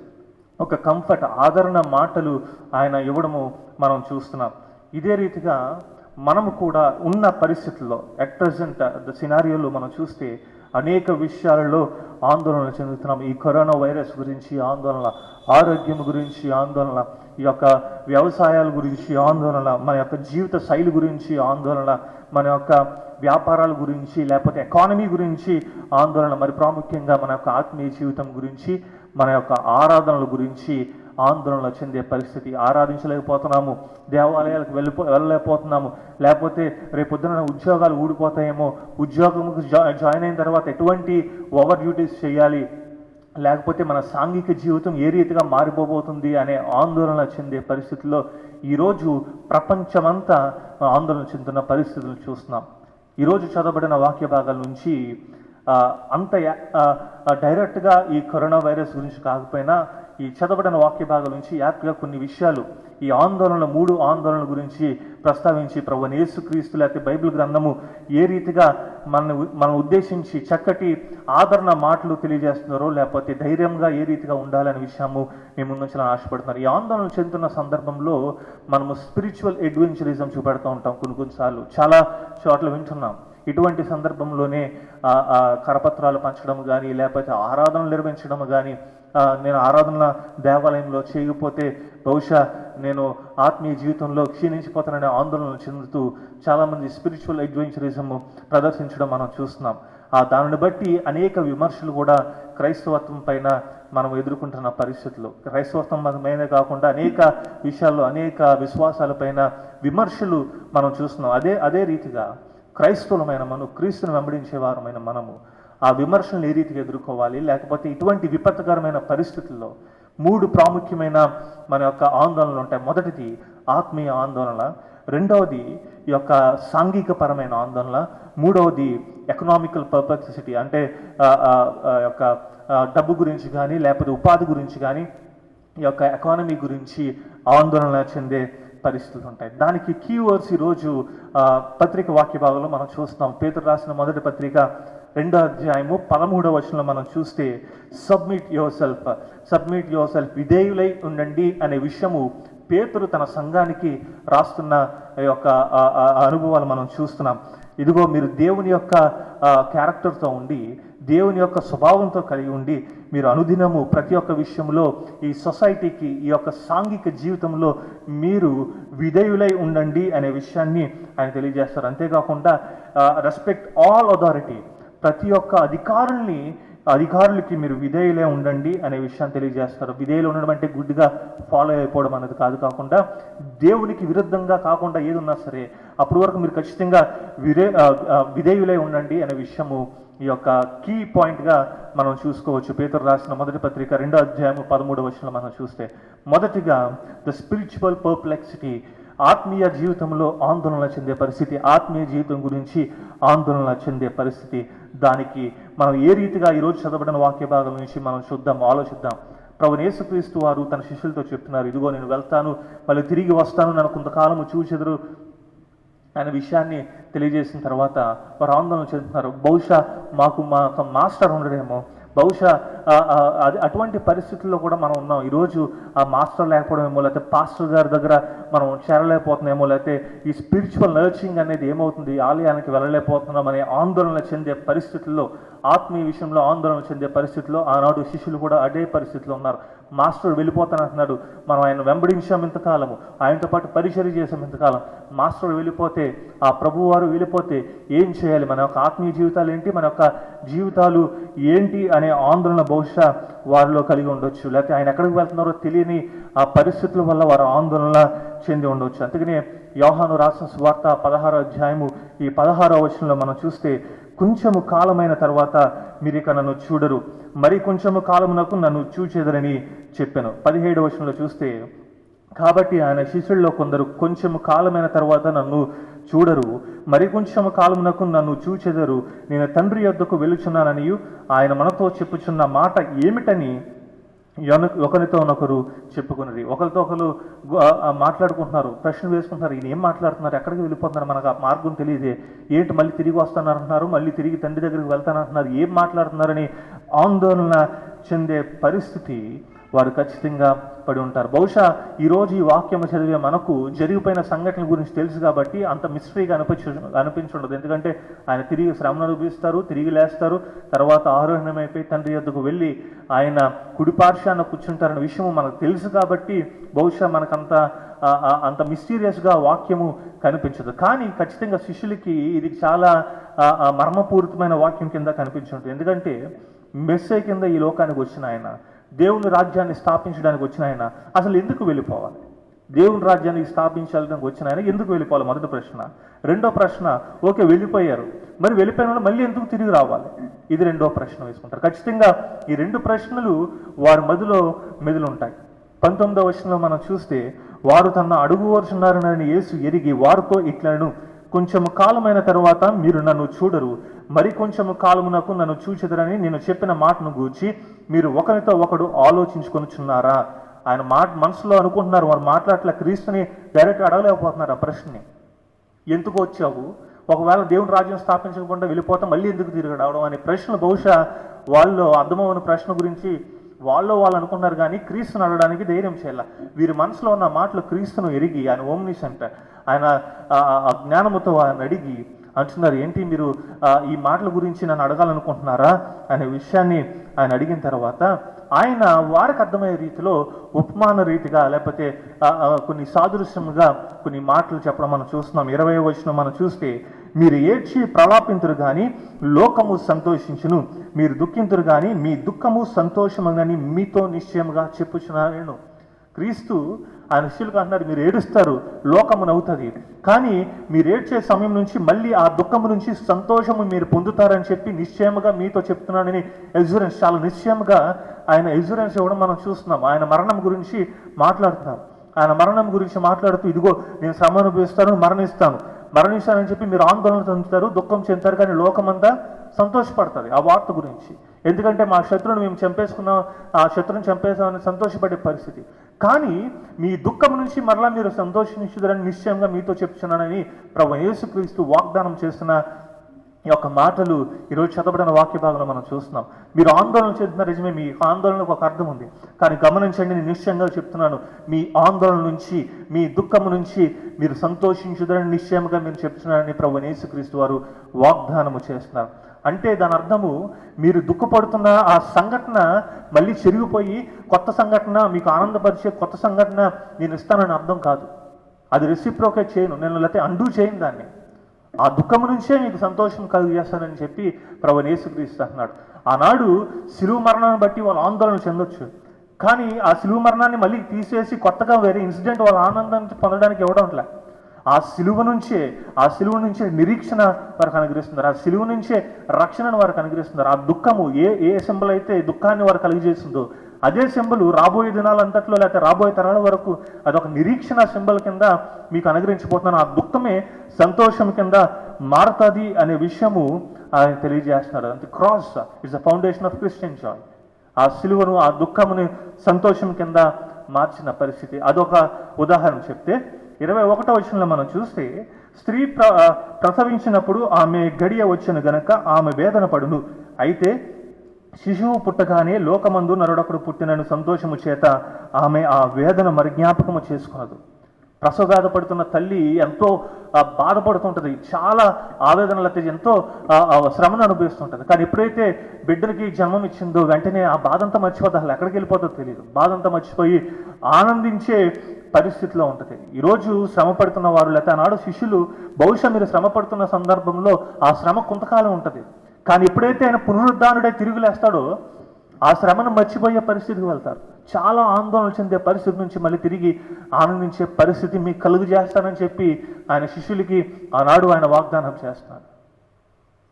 ఒక కంఫర్ట్, ఆదరణ మాటలు ఆయన ఇవ్వడము మనం చూస్తున్నాం. ఇదే రీతిగా మనము కూడా ఉన్న పరిస్థితుల్లో, అట్ ప్రజెంట్ ద సినారియోలో మనం చూస్తే అనేక విషయాలలో ఆందోళన చెందుతున్నాం. ఈ కరోనా వైరస్ గురించి ఆందోళన, ఆరోగ్యం గురించి ఆందోళన, ఈ యొక్క వ్యవసాయాల గురించి ఆందోళన, మన యొక్క జీవిత శైలి గురించి ఆందోళన, మన యొక్క వ్యాపారాల గురించి, లేకపోతే ఎకానమీ గురించి ఆందోళన, మరి ప్రాముఖ్యంగా మన యొక్క ఆత్మీయ జీవితం గురించి, మన యొక్క ఆరాధనల గురించి ఆందోళన చెందే పరిస్థితి. ఆరాధించలేకపోతున్నాము, దేవాలయాలకు వెళ్ళలేకపోతున్నాము, లేకపోతే రేపొద్దున ఉద్యోగాలు ఊడిపోతాయేమో, ఉద్యోగంకు జాయిన్ అయిన తర్వాత ఎటువంటి ఓవర్ డ్యూటీస్ చేయాలి, లేకపోతే మన సాంఘిక జీవితం ఏ రీతిగా మారిపోబోతుంది అనే ఆందోళన చెందే పరిస్థితుల్లో ఈరోజు ప్రపంచమంతా ఆందోళన చెందుతున్న పరిస్థితులను చూస్తున్నాం. ఈరోజు చదవబడిన వాక్య భాగాల నుంచి అంత డైరెక్ట్గా ఈ కరోనా వైరస్ గురించి కాకపోయినా ఈ చదవబడిన వాక్య భాగం నుంచి యాప్గా కొన్ని విషయాలు, ఈ ఆందోళన, 3 ఆందోళనల గురించి ప్రస్తావించి ప్రభువైన యేసుక్రీస్తు లేకపోతే బైబిల్ గ్రంథము ఏ రీతిగా మనం ఉద్దేశించి చక్కటి ఆదరణ మాటలు తెలియజేస్తున్నారో, లేకపోతే ధైర్యంగా ఏ రీతిగా ఉండాలనే విషయము మేము ముందుంచాలని ఆశపడుతున్నారు. ఈ ఆందోళన చెందుతున్న సందర్భంలో మనము స్పిరిచువల్ అడ్వెంచరిజం చూపెడుతూ ఉంటాం. కొన్నిసార్లు చాలా చోట్ల వింటున్నాం. ఇటువంటి సందర్భంలోనే కరపత్రాలు పంచడం కానీ, లేకపోతే ఆరాధనలు నిర్వహించడం కానీ, నేను ఆరాధన దేవాలయంలో చేయకపోతే బహుశా నేను ఆత్మీయ జీవితంలో క్షీణించిపోతాననే ఆందోళన చెందుతూ చాలామంది స్పిరిచువల్ అడ్వెంచరిజం ప్రదర్శించడం మనం చూస్తున్నాం. దానిని బట్టి అనేక విమర్శలు కూడా క్రైస్తవత్వం పైన మనం ఎదుర్కొంటున్న పరిస్థితులు, క్రైస్తవత్వం పైన కాకుండా అనేక విషయాల్లో, అనేక విశ్వాసాలపైన విమర్శలు మనం చూస్తున్నాం. అదే రీతిగా క్రైస్తవులమైన మనం, క్రీస్తుని వెంబడించేవారమైన మనము ఆ విమర్శలను ఏ రీతిగా ఎదుర్కోవాలి, లేకపోతే ఇటువంటి విపత్కరమైన పరిస్థితుల్లో 3 ప్రాముఖ్యమైన మన యొక్క ఆందోళనలు ఉంటాయి. మొదటిది ఆత్మీయ ఆందోళన, రెండవది ఈ యొక్క సాంఘికపరమైన ఆందోళన, మూడవది ఎకనామికల్ పర్ప్లెక్సిటీ, అంటే యొక్క డబ్బు గురించి కానీ, లేకపోతే ఉపాధి గురించి కానీ, ఈ యొక్క ఎకానమీ గురించి ఆందోళన చెందే పరిస్థితులు ఉంటాయి. దానికి కీవర్డ్స్ ఈరోజు పత్రిక వాక్య భాగంలో మనం చూస్తాం. పేతురు రాసిన మొదటి పత్రిక 2వ అధ్యాయము 13వ వచనంలో మనం చూస్తే సబ్మిట్ యువర్ సెల్ఫ్, విధేయులై ఉండండి అనే విషయము పేతురు తన సంఘానికి రాస్తున్న యొక్క అనుభవాలు మనం చూస్తున్నాం. ఇదిగో మీరు దేవుని యొక్క క్యారెక్టర్తో ఉండి, దేవుని యొక్క స్వభావంతో కలిగి ఉండి, మీరు అనుదినము ప్రతి ఒక్క విషయంలో ఈ సొసైటీకి, ఈ యొక్క సాంఘిక జీవితంలో మీరు విధేయులై ఉండండి అనే విషయాన్ని ఆయన తెలియజేస్తారు. అంతేకాకుండా రెస్పెక్ట్ ఆల్ అథారిటీ, ప్రతి ఒక్క అధికారులకి మీరు విధేయులే ఉండండి అనే విషయాన్ని తెలియజేస్తారు. విధేయులు ఉండడం అంటే గుడ్డిగా ఫాలో అయిపోవడం అనేది కాకుండా దేవునికి విరుద్ధంగా కాకుండా ఏది ఉన్నా సరే అప్పటి వరకు మీరు ఖచ్చితంగా విధేయులై ఉండండి అనే విషయము ఈ యొక్క కీ పాయింట్గా మనం చూసుకోవచ్చు. పేతురు రాసిన మొదటి పత్రిక 2వ అధ్యాయము 13వ వచనంలో మనం చూస్తే మొదటిగా ద స్పిరిచువల్ పర్ప్లెక్సిటీ, ఆత్మీయ జీవితంలో ఆందోళన చెందే పరిస్థితి, ఆత్మీయ జీవితం గురించి ఆందోళన చెందే పరిస్థితి. దానికి మనం ఏ రీతిగా ఈరోజు చదవబడిన వాక్య భాగం నుంచి మనం ఆలోచిద్దాం. ప్రభువైన యేసుక్రీస్తు వారు తన శిష్యులతో చెప్తున్నారు, ఇదిగో నేను వెళ్తాను, మళ్ళీ తిరిగి వస్తాను, నన్ను కొంతకాలము చూచెదరు అనే విషయాన్ని తెలియజేసిన తర్వాత వారు ఆందోళన చెందుతున్నారు. బహుశా మాకు మాస్టర్ ఉండడేమో, బహుశా అటువంటి పరిస్థితుల్లో కూడా మనం ఉన్నాం. ఈరోజు ఆ మాస్టర్ లేకపోవడమేమో, లేకపోతే పాస్టర్ గారి దగ్గర మనం చేరలేకపోతున్నామేమో, లేకపోతే ఈ స్పిరిచువల్ నర్చింగ్ అనేది ఏమవుతుంది, ఆలయానికి వెళ్ళలేకపోతున్నాం అనే ఆందోళన చెందే పరిస్థితుల్లో, ఆత్మీయ విషయంలో ఆందోళన చెందే పరిస్థితిలో ఆనాడు శిష్యులు కూడా అదే పరిస్థితిలో ఉన్నారు. మాస్టర్ వెళ్ళిపోతానంటున్నాడు, మనం ఆయన వెంబడించాం ఇంతకాలము, ఆయనతో పాటు పరిచర్య చేసాం ఇంతకాలం, మాస్టర్ వెళ్ళిపోతే, ఆ ప్రభువు వారు వెళ్ళిపోతే ఏం చేయాలి, మన యొక్క ఆత్మీయ జీవితాలు ఏంటి, మన యొక్క జీవితాలు ఏంటి అనే ఆందోళన బహుశా వారిలో కలిగి ఉండొచ్చు. లేకపోతే ఆయన ఎక్కడికి వెళ్తున్నారో తెలియని ఆ పరిస్థితుల వల్ల వారు ఆందోళన చెంది ఉండవచ్చు. అందుకనే యోహాను రాసిన సువార్త 16వ అధ్యాయము ఈ 16వ వచనంలో మనం చూస్తే, కొంచెము కాలమైన తర్వాత మీరిక నన్ను చూడరు, మరి కొంచెము కాలమునకు నన్ను చూచెదరని చెప్పాను. 17వ వచనంలో చూస్తే, కాబట్టి ఆయన శిష్యుల్లో కొందరు కొంచెము కాలమైన తర్వాత నన్ను చూడరు, మరి కొంచెము కాలమునకు నన్ను చూచెదరు, నేను తండ్రి యొద్దకు వెలుచున్నాననియు ఆయన మనతో చెప్పుచున్న మాట ఏమిటని ఒకరితో ఒకరు చెప్పుకున్నది. ఒకరితో ఒకరు మాట్లాడుకుంటున్నారు, ప్రశ్నలు వేసుకుంటున్నారు, ఈయన ఏం మాట్లాడుతున్నారు, ఎక్కడికి వెళ్ళిపోతున్నారు, మనకు ఆ మార్గం తెలియదే, ఏంటి మళ్ళీ తిరిగి వస్తానంటున్నారు, మళ్ళీ తిరిగి తండ్రి దగ్గరికి వెళ్తానంటున్నారు, ఏం మాట్లాడుతున్నారని ఆందోళన చెందే పరిస్థితి వారు ఖచ్చితంగా పడి ఉంటారు. బహుశా ఈరోజు ఈ వాక్యం చదివే మనకు జరిగిపోయిన సంఘటనల గురించి తెలుసు కాబట్టి అంత మిస్టరీగా అనిపించుండదు. ఎందుకంటే ఆయన తిరిగి శ్రమను అనుభవిస్తారు, తిరిగి లేస్తారు, తర్వాత ఆరోహణమైపోయి తండ్రి యొద్దకు వెళ్ళి ఆయన కుడిపార్శ్వాన కూర్చుంటారన్న విషయం మనకు తెలుసు కాబట్టి బహుశా మనకంత అంత మిస్టీరియస్గా వాక్యము కనిపించదు. కానీ ఖచ్చితంగా శిష్యులకి ఇది చాలా మర్మపూరితమైన వాక్యం కింద కనిపించుంటుంది. ఎందుకంటే మెస్సే కింద ఈ లోకానికి వచ్చిన ఆయన, దేవుని రాజ్యాన్ని స్థాపించడానికి వచ్చిన ఆయన అసలు ఎందుకు వెళ్ళిపోవాలి, దేవుని రాజ్యాన్ని స్థాపించడానికి వచ్చిన ఆయన ఎందుకు వెళ్ళిపోవాలి, మొదటి ప్రశ్న. రెండో ప్రశ్న, ఓకే వెళ్ళిపోయారు, మరి వెళ్ళిపోయిన వాళ్ళు మళ్ళీ ఎందుకు తిరిగి రావాలి, ఇది రెండో ప్రశ్న వేసుకుంటారు. ఖచ్చితంగా ఈ రెండు ప్రశ్నలు వారి మదిలో మెదులుంటాయి. 19వ వచనంలో మనం చూస్తే, వారు తన అడుగు వరుచున్నారని యేసు ఎరిగి వారితో ఇట్లను, కొంచెము కాలమైన తరువాత మీరు నన్ను చూడరు, మరి కొంచెము కాలమునకు నన్ను చూచెదరని నేను చెప్పిన మాటను గూర్చి మీరు ఒకరితో ఒకడు ఆలోచించుకొనుచున్నారా. ఆయన మనసులో అనుకుంటున్నారు, వారు మాట్లాడలే, క్రీస్తుని డైరెక్ట్గా అడగలేకపోతున్నారు ఆ ప్రశ్నని. ఎందుకు వచ్చావు, ఒకవేళ దేవుని రాజ్యం స్థాపించకుండా వెళ్ళిపోతాం, మళ్ళీ ఎందుకు తిరిగి రావడం అనే ప్రశ్న బహుశా వాళ్ళు అర్థమవున ప్రశ్న గురించి వాళ్ళు అనుకున్నారు, కానీ క్రీస్తుని అడగడానికి ధైర్యం చేయాల. వీరి మనసులో ఉన్న మాటలు క్రీస్తును ఎరిగి, ఆయన ఓమ్నిసెంట్, ఆయన జ్ఞానముతో ఆయన అడిగి అంటున్నారు, ఏంటి మీరు ఈ మాటల గురించి నన్ను అడగాలనుకుంటున్నారా అనే విషయాన్ని ఆయన అడిగిన తర్వాత ఆయన వారికి అర్థమయ్యే రీతిలో ఉపమాన రీతిగా లేకపోతే కొన్ని సాదృశ్యముగా కొన్ని మాటలు చెప్పడం మనం చూస్తున్నాం. 20వ వచనం మనం చూస్తే, మీరు ఏడ్చి ప్రలాపింతురు కానీ లోకము సంతోషించును, మీరు దుఃఖింతురు కానీ మీ దుఃఖము సంతోషమని మీతో నిశ్చయముగా చెప్పుచున్నాను. క్రీస్తు ఆయన శిష్యులకు అంటున్నారు, మీరు ఏడుస్తారు, లోకము నవ్వుతుంది, కానీ మీరు ఏడ్చే సమయం నుంచి మళ్ళీ ఆ దుఃఖము నుంచి సంతోషము మీరు పొందుతారని చెప్పి నిశ్చయముగా మీతో చెప్తున్నానని ఎగ్జూరెన్స్, చాలా నిశ్చయముగా ఆయన ఎగ్జూరెన్స్ ఇవ్వడం మనం చూస్తున్నాం. ఆయన మరణం గురించి మాట్లాడుతున్నారు. ఆయన మరణం గురించి మాట్లాడుతూ, ఇదిగో నేను శ్రమ అనుభవిస్తాను, మరణిస్తానని చెప్పి మీరు ఆందోళన చెందుతారు, దుఃఖం చెందుతారు, కానీ లోకమంతా సంతోషపడుతుంది ఆ వార్త గురించి. ఎందుకంటే మా శత్రువుని మేము చంపేసుకున్నాం, ఆ శత్రువుని చంపేసామని సంతోషపడే పరిస్థితి. కానీ మీ దుఃఖం నుంచి మరలా మీరు సంతోషించుదరని నిశ్చయంగా మీతో చెప్తున్నానని ప్రభువు యేసుక్రీస్తు వాగ్దానం చేస్తున్న ఈ యొక్క మాటలు ఈరోజు చదవబడిన వాక్య భాగంలో మనం చూస్తున్నాం. మీరు ఆందోళన చెందుతున్న నిజమే, మీ ఆందోళనకు ఒక అర్థం ఉంది. కానీ గమనించండి, నేను నిశ్చయంగా చెప్తున్నాను, మీ ఆందోళన నుంచి, మీ దుఃఖము నుంచి మీరు సంతోషించుదని నిశ్చయంగా మీరు చెప్తున్నారని ప్రభువైన యేసుక్రీస్తు వారు వాగ్దానము చేస్తున్నారు. అంటే దాని అర్థము, మీరు దుఃఖపడుతున్న ఆ సంఘటన మళ్ళీ చెరిగిపోయి కొత్త సంఘటన, మీకు ఆనందపరిచే కొత్త సంఘటన నేను ఇస్తానని అర్థం కాదు. అది రెసిప్రోకేట్ చేయను నేను, లేకపోతే అండూ చేయను దాన్ని. ఆ దుఃఖం నుంచే మీకు సంతోషం కలుగజేస్తానని చెప్పి ప్రభువైన యేసుక్రీస్తు అన్నాడు. ఆనాడు శిలువ మరణాన్ని బట్టి వాళ్ళు ఆందోళన చెందొచ్చు, కానీ ఆ శిలువ మరణాన్ని మళ్ళీ తీసేసి కొత్తగా వేరే ఇన్సిడెంట్ వాళ్ళ ఆనందాన్ని పొందడానికి ఇవ్వడంలే. ఆ శిలువ నుంచే నిరీక్షణ వారికి అనుగ్రహిస్తున్నారు. ఆ శిలువ నుంచే రక్షణను వారికి అనుగ్రహిస్తున్నారు. ఆ దుఃఖము ఏ సింబల్ అయితే దుఃఖాన్ని వారు కలిగజేస్తుందో అదే సింబల్ రాబోయే దినాలంతట్లో, లేకపోతే రాబోయే తరాల వరకు అదొక నిరీక్షణ సింబల్ కింద మీకు అనుగ్రహించబోతున్నాను. ఆ దుఃఖమే సంతోషం కింద మారుతుంది అనే విషయము ఆయన తెలియజేస్తున్నారు. అంటే cross is the foundation of Christian Joy. ఆ సిలువను, ఆ దుఃఖముని సంతోషం కింద మార్చిన పరిస్థితి. అదొక ఉదాహరణ చెప్తే 21వ వచనంలో మనం చూస్తే, స్త్రీ ప్రసవించినప్పుడు ఆమె గడియ వచ్చెను గనక ఆమె వేదన పడును. అయితే శిశువు పుట్టగానే లోకమందు నరుడొకడు పుట్టినను సంతోషము చేత ఆమె ఆ వేదన మరి జ్ఞాపకము చేసుకున్నదు. ప్రసవ బాధ పడుతున్న తల్లి ఎంతో బాధపడుతుంటుంది, చాలా ఆవేదనలు, ఎంతో శ్రమను అనుభవిస్తుంటుంది. కానీ ఎప్పుడైతే బిడ్డలకి జన్మం ఇచ్చిందో వెంటనే ఆ బాధ అంతా మర్చిపోతుంది. అసలు ఎక్కడికి వెళ్ళిపోతుందో తెలియదు. బాధ అంతా మర్చిపోయి ఆనందించే పరిస్థితిలో ఉంటుంది. ఈరోజు శ్రమ పడుతున్న వారు, లేకపోతే ఆనాడు శిష్యులు, బహుశా మీరు శ్రమ పడుతున్న సందర్భంలో ఆ శ్రమ కొంతకాలం ఉంటుంది. కానీ ఎప్పుడైతే ఆయన పునరుద్ధానుడై తిరిగి లేస్తాడో ఆ శ్రమను మర్చిపోయే పరిస్థితికి వెళ్తారు. చాలా ఆందోళన చెందే పరిస్థితి నుంచి మళ్ళీ తిరిగి ఆనందించే పరిస్థితి మీకు కలుగు చేస్తానని చెప్పి ఆయన శిష్యులకి ఆనాడు ఆయన వాగ్దానం చేస్తున్నాడు.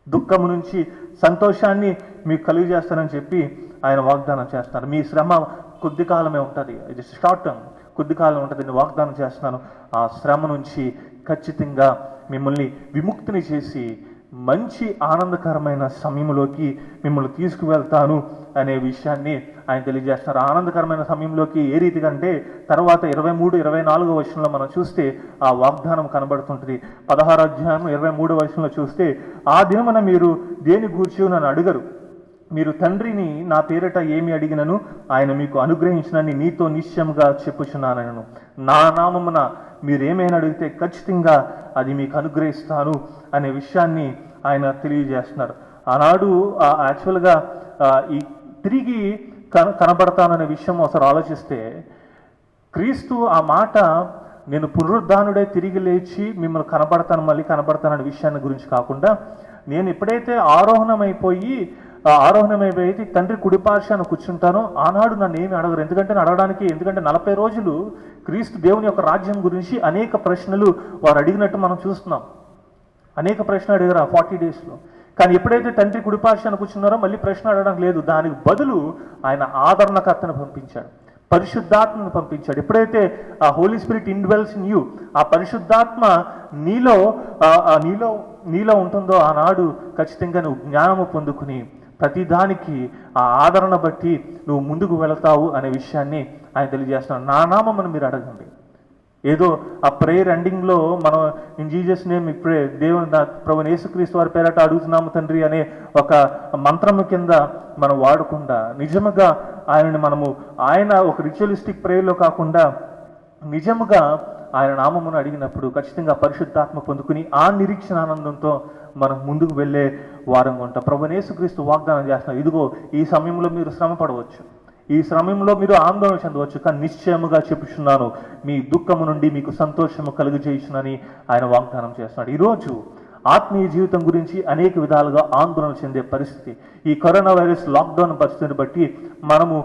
దుఃఖము నుంచి సంతోషాన్ని మీకు కలుగు చేస్తానని చెప్పి ఆయన వాగ్దానం చేస్తున్నారు. మీ శ్రమ కొద్ది కాలమే ఉంటుంది, ఇది షార్ట్ టర్మ్, కొద్ది కాలం ఉంటుంది, నేను వాగ్దానం చేస్తున్నాను. ఆ శ్రమ నుంచి ఖచ్చితంగా మిమ్మల్ని విముక్తిని చేసి మంచి ఆనందకరమైన సమయంలోకి మిమ్మల్ని తీసుకువెళ్తాను అనే విషయాన్ని ఆయన తెలియజేస్తున్నారు. ఆనందకరమైన సమయంలోకి ఏ రీతిగా అంటే తర్వాత 23-24 వచనంలో మనం చూస్తే ఆ వాగ్దానం కనబడుతుంటుంది. 16వ అధ్యాయం 23వ వచనంలో చూస్తే, ఆ దినమున మీరు దేని గూర్చి నన్ను అడుగరు, మీరు తండ్రిని నా పేరిట ఏమి అడిగినను ఆయన మీకు అనుగ్రహించినని నీతో నిశ్చయంగా చెప్పుచున్నానను. నా నామమున మీరేమైనా అడిగితే ఖచ్చితంగా అది మీకు అనుగ్రహిస్తాను అనే విషయాన్ని ఆయన తెలియజేస్తున్నారు. ఆనాడు యాక్చువల్గా ఈ తిరిగి కనబడతాననే విషయం ఒకసారి ఆలోచిస్తే, క్రీస్తు ఆ మాట, నేను పునరుద్ధానుడే తిరిగి లేచి మిమ్మల్ని మళ్ళీ కనబడతాననే విషయాన్ని గురించి కాకుండా, నేను ఎప్పుడైతే ఆరోహణమైపోయి తండ్రి కుడిపార్శ్వాన కూర్చుంటానో ఆనాడు నన్ను ఏమి అడగరు. ఎందుకంటే 40 రోజులు క్రీస్తు దేవుని యొక్క రాజ్యం గురించి అనేక ప్రశ్నలు వారు అడిగినట్టు మనం చూస్తున్నాం. అనేక ప్రశ్నలు అడిగారు ఆ 40 డేస్లో. కానీ ఎప్పుడైతే తండ్రి కుడిపార్శ్వాన కూర్చున్నారో మళ్ళీ ప్రశ్న అడగడం లేదు. దానికి బదులు ఆయన ఆదరణకర్తను పంపించాడు, పరిశుద్ధాత్మను పంపించాడు. ఎప్పుడైతే ఆ హోలీ స్పిరిట్ ఇన్వెల్స్ ఇన్ యూ, ఆ పరిశుద్ధాత్మ నీలో ఉంటుందో ఆనాడు ఖచ్చితంగా నువ్వు జ్ఞానము పొందుకుని ప్రతిదానికి ఆ ఆదరణ బట్టి నువ్వు ముందుకు వెళతావు అనే విషయాన్ని ఆయన తెలియజేస్తున్నాడు. నా నామమును మీరు అడగండి. ఏదో ఆ ప్రేయర్ ఎండింగ్లో మనం ఇన్ జీసస్ నేమ్ ఇప్పుడే దేవుని ప్రభువైన యేసుక్రీస్తు వారి పేరట అడుగుతున్నాము తండ్రి అనే ఒక మంత్రము కింద మనం వాడకుండా, నిజముగా ఆయన ఒక రిచువలిస్టిక్ ప్రేయర్లో కాకుండా నిజముగా ఆయన నామమును అడిగినప్పుడు ఖచ్చితంగా పరిశుద్ధాత్మ పొందుకుని ఆ నిరీక్షణ ఆనందంతో మనం ముందుకు వెళ్ళే వారంగా ఉంటాం. ప్రభువైన యేసుక్రీస్తు వాగ్దానం చేస్తున్నారు, ఇదిగో ఈ సమయంలో మీరు శ్రమ పడవచ్చు, ఈ సమయంలో మీరు ఆందోళన చెందవచ్చు, కానీ నిశ్చయముగా చెప్పుచున్నాను మీ దుఃఖము నుండి మీకు సంతోషము కలుగజేయుచునని ఆయన వాగ్దానం చేస్తున్నాడు. ఈరోజు ఆత్మీయ జీవితం గురించి అనేక విధాలుగా ఆందోళన చెందే పరిస్థితి, ఈ కరోనా వైరస్ లాక్డౌన్ పరిస్థితిని బట్టి మనము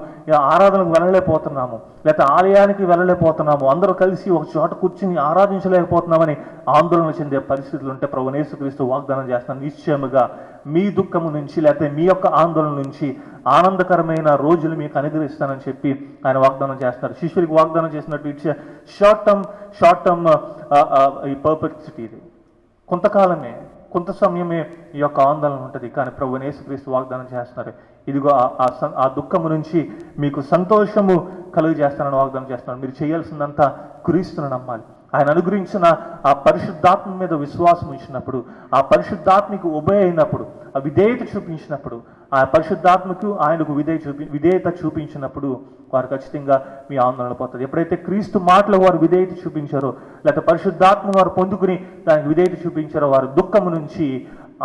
ఆరాధనకు వెళ్ళలేకపోతున్నాము, లేకపోతే ఆలయానికి వెళ్ళలేకపోతున్నాము, అందరూ కలిసి ఒక చోట కూర్చుని ఆరాధించలేకపోతున్నామని ఆందోళన చెందే పరిస్థితులు ఉంటే ప్రభువైన యేసుక్రీస్తు వాగ్దానం చేస్తున్నాను, నిశ్చయముగా మీ దుఃఖము నుంచి లేకపోతే మీ యొక్క ఆందోళన నుంచి ఆనందకరమైన రోజులు మీకు అనుగ్రహిస్తానని చెప్పి ఆయన వాగ్దానం చేస్తారు. శిష్యుడికి వాగ్దానం చేసినట్టు ఇట్స్ షార్ట్ టర్మ్ ఈ పర్పెక్సిటీ, ఇది కొంతకాలమే, కొంత సమయమే ఈ యొక్క ఆందోళన ఉంటుంది. కానీ ప్రభువైన యేసుక్రీస్తు వాగ్దానం చేస్తున్నారు, ఇదిగో ఆ దుఃఖము నుంచి మీకు సంతోషము కలుగజేస్తానని వాగ్దానం చేస్తున్నాను. మీరు చేయాల్సిందంతా క్రీస్తును నమ్మాలి, ఆయన అనుగ్రహించిన ఆ పరిశుద్ధాత్మ మీద విశ్వాసం ఉంచినప్పుడు, ఆ పరిశుద్ధాత్మకు ఉభయ అయినప్పుడు, ఆ విధేయత చూపించినప్పుడు, ఆ పరిశుద్ధాత్మకు ఆయనకు విధేయత చూపించినప్పుడు వారు ఖచ్చితంగా మీ ఆందోళన పోతుంది. ఎప్పుడైతే క్రీస్తు మాటలు వారు విధేయత చూపించారో, లేకపోతే పరిశుద్ధాత్మ వారు పొందుకుని దానికి విధేయత చూపించారో, వారు దుఃఖము నుంచి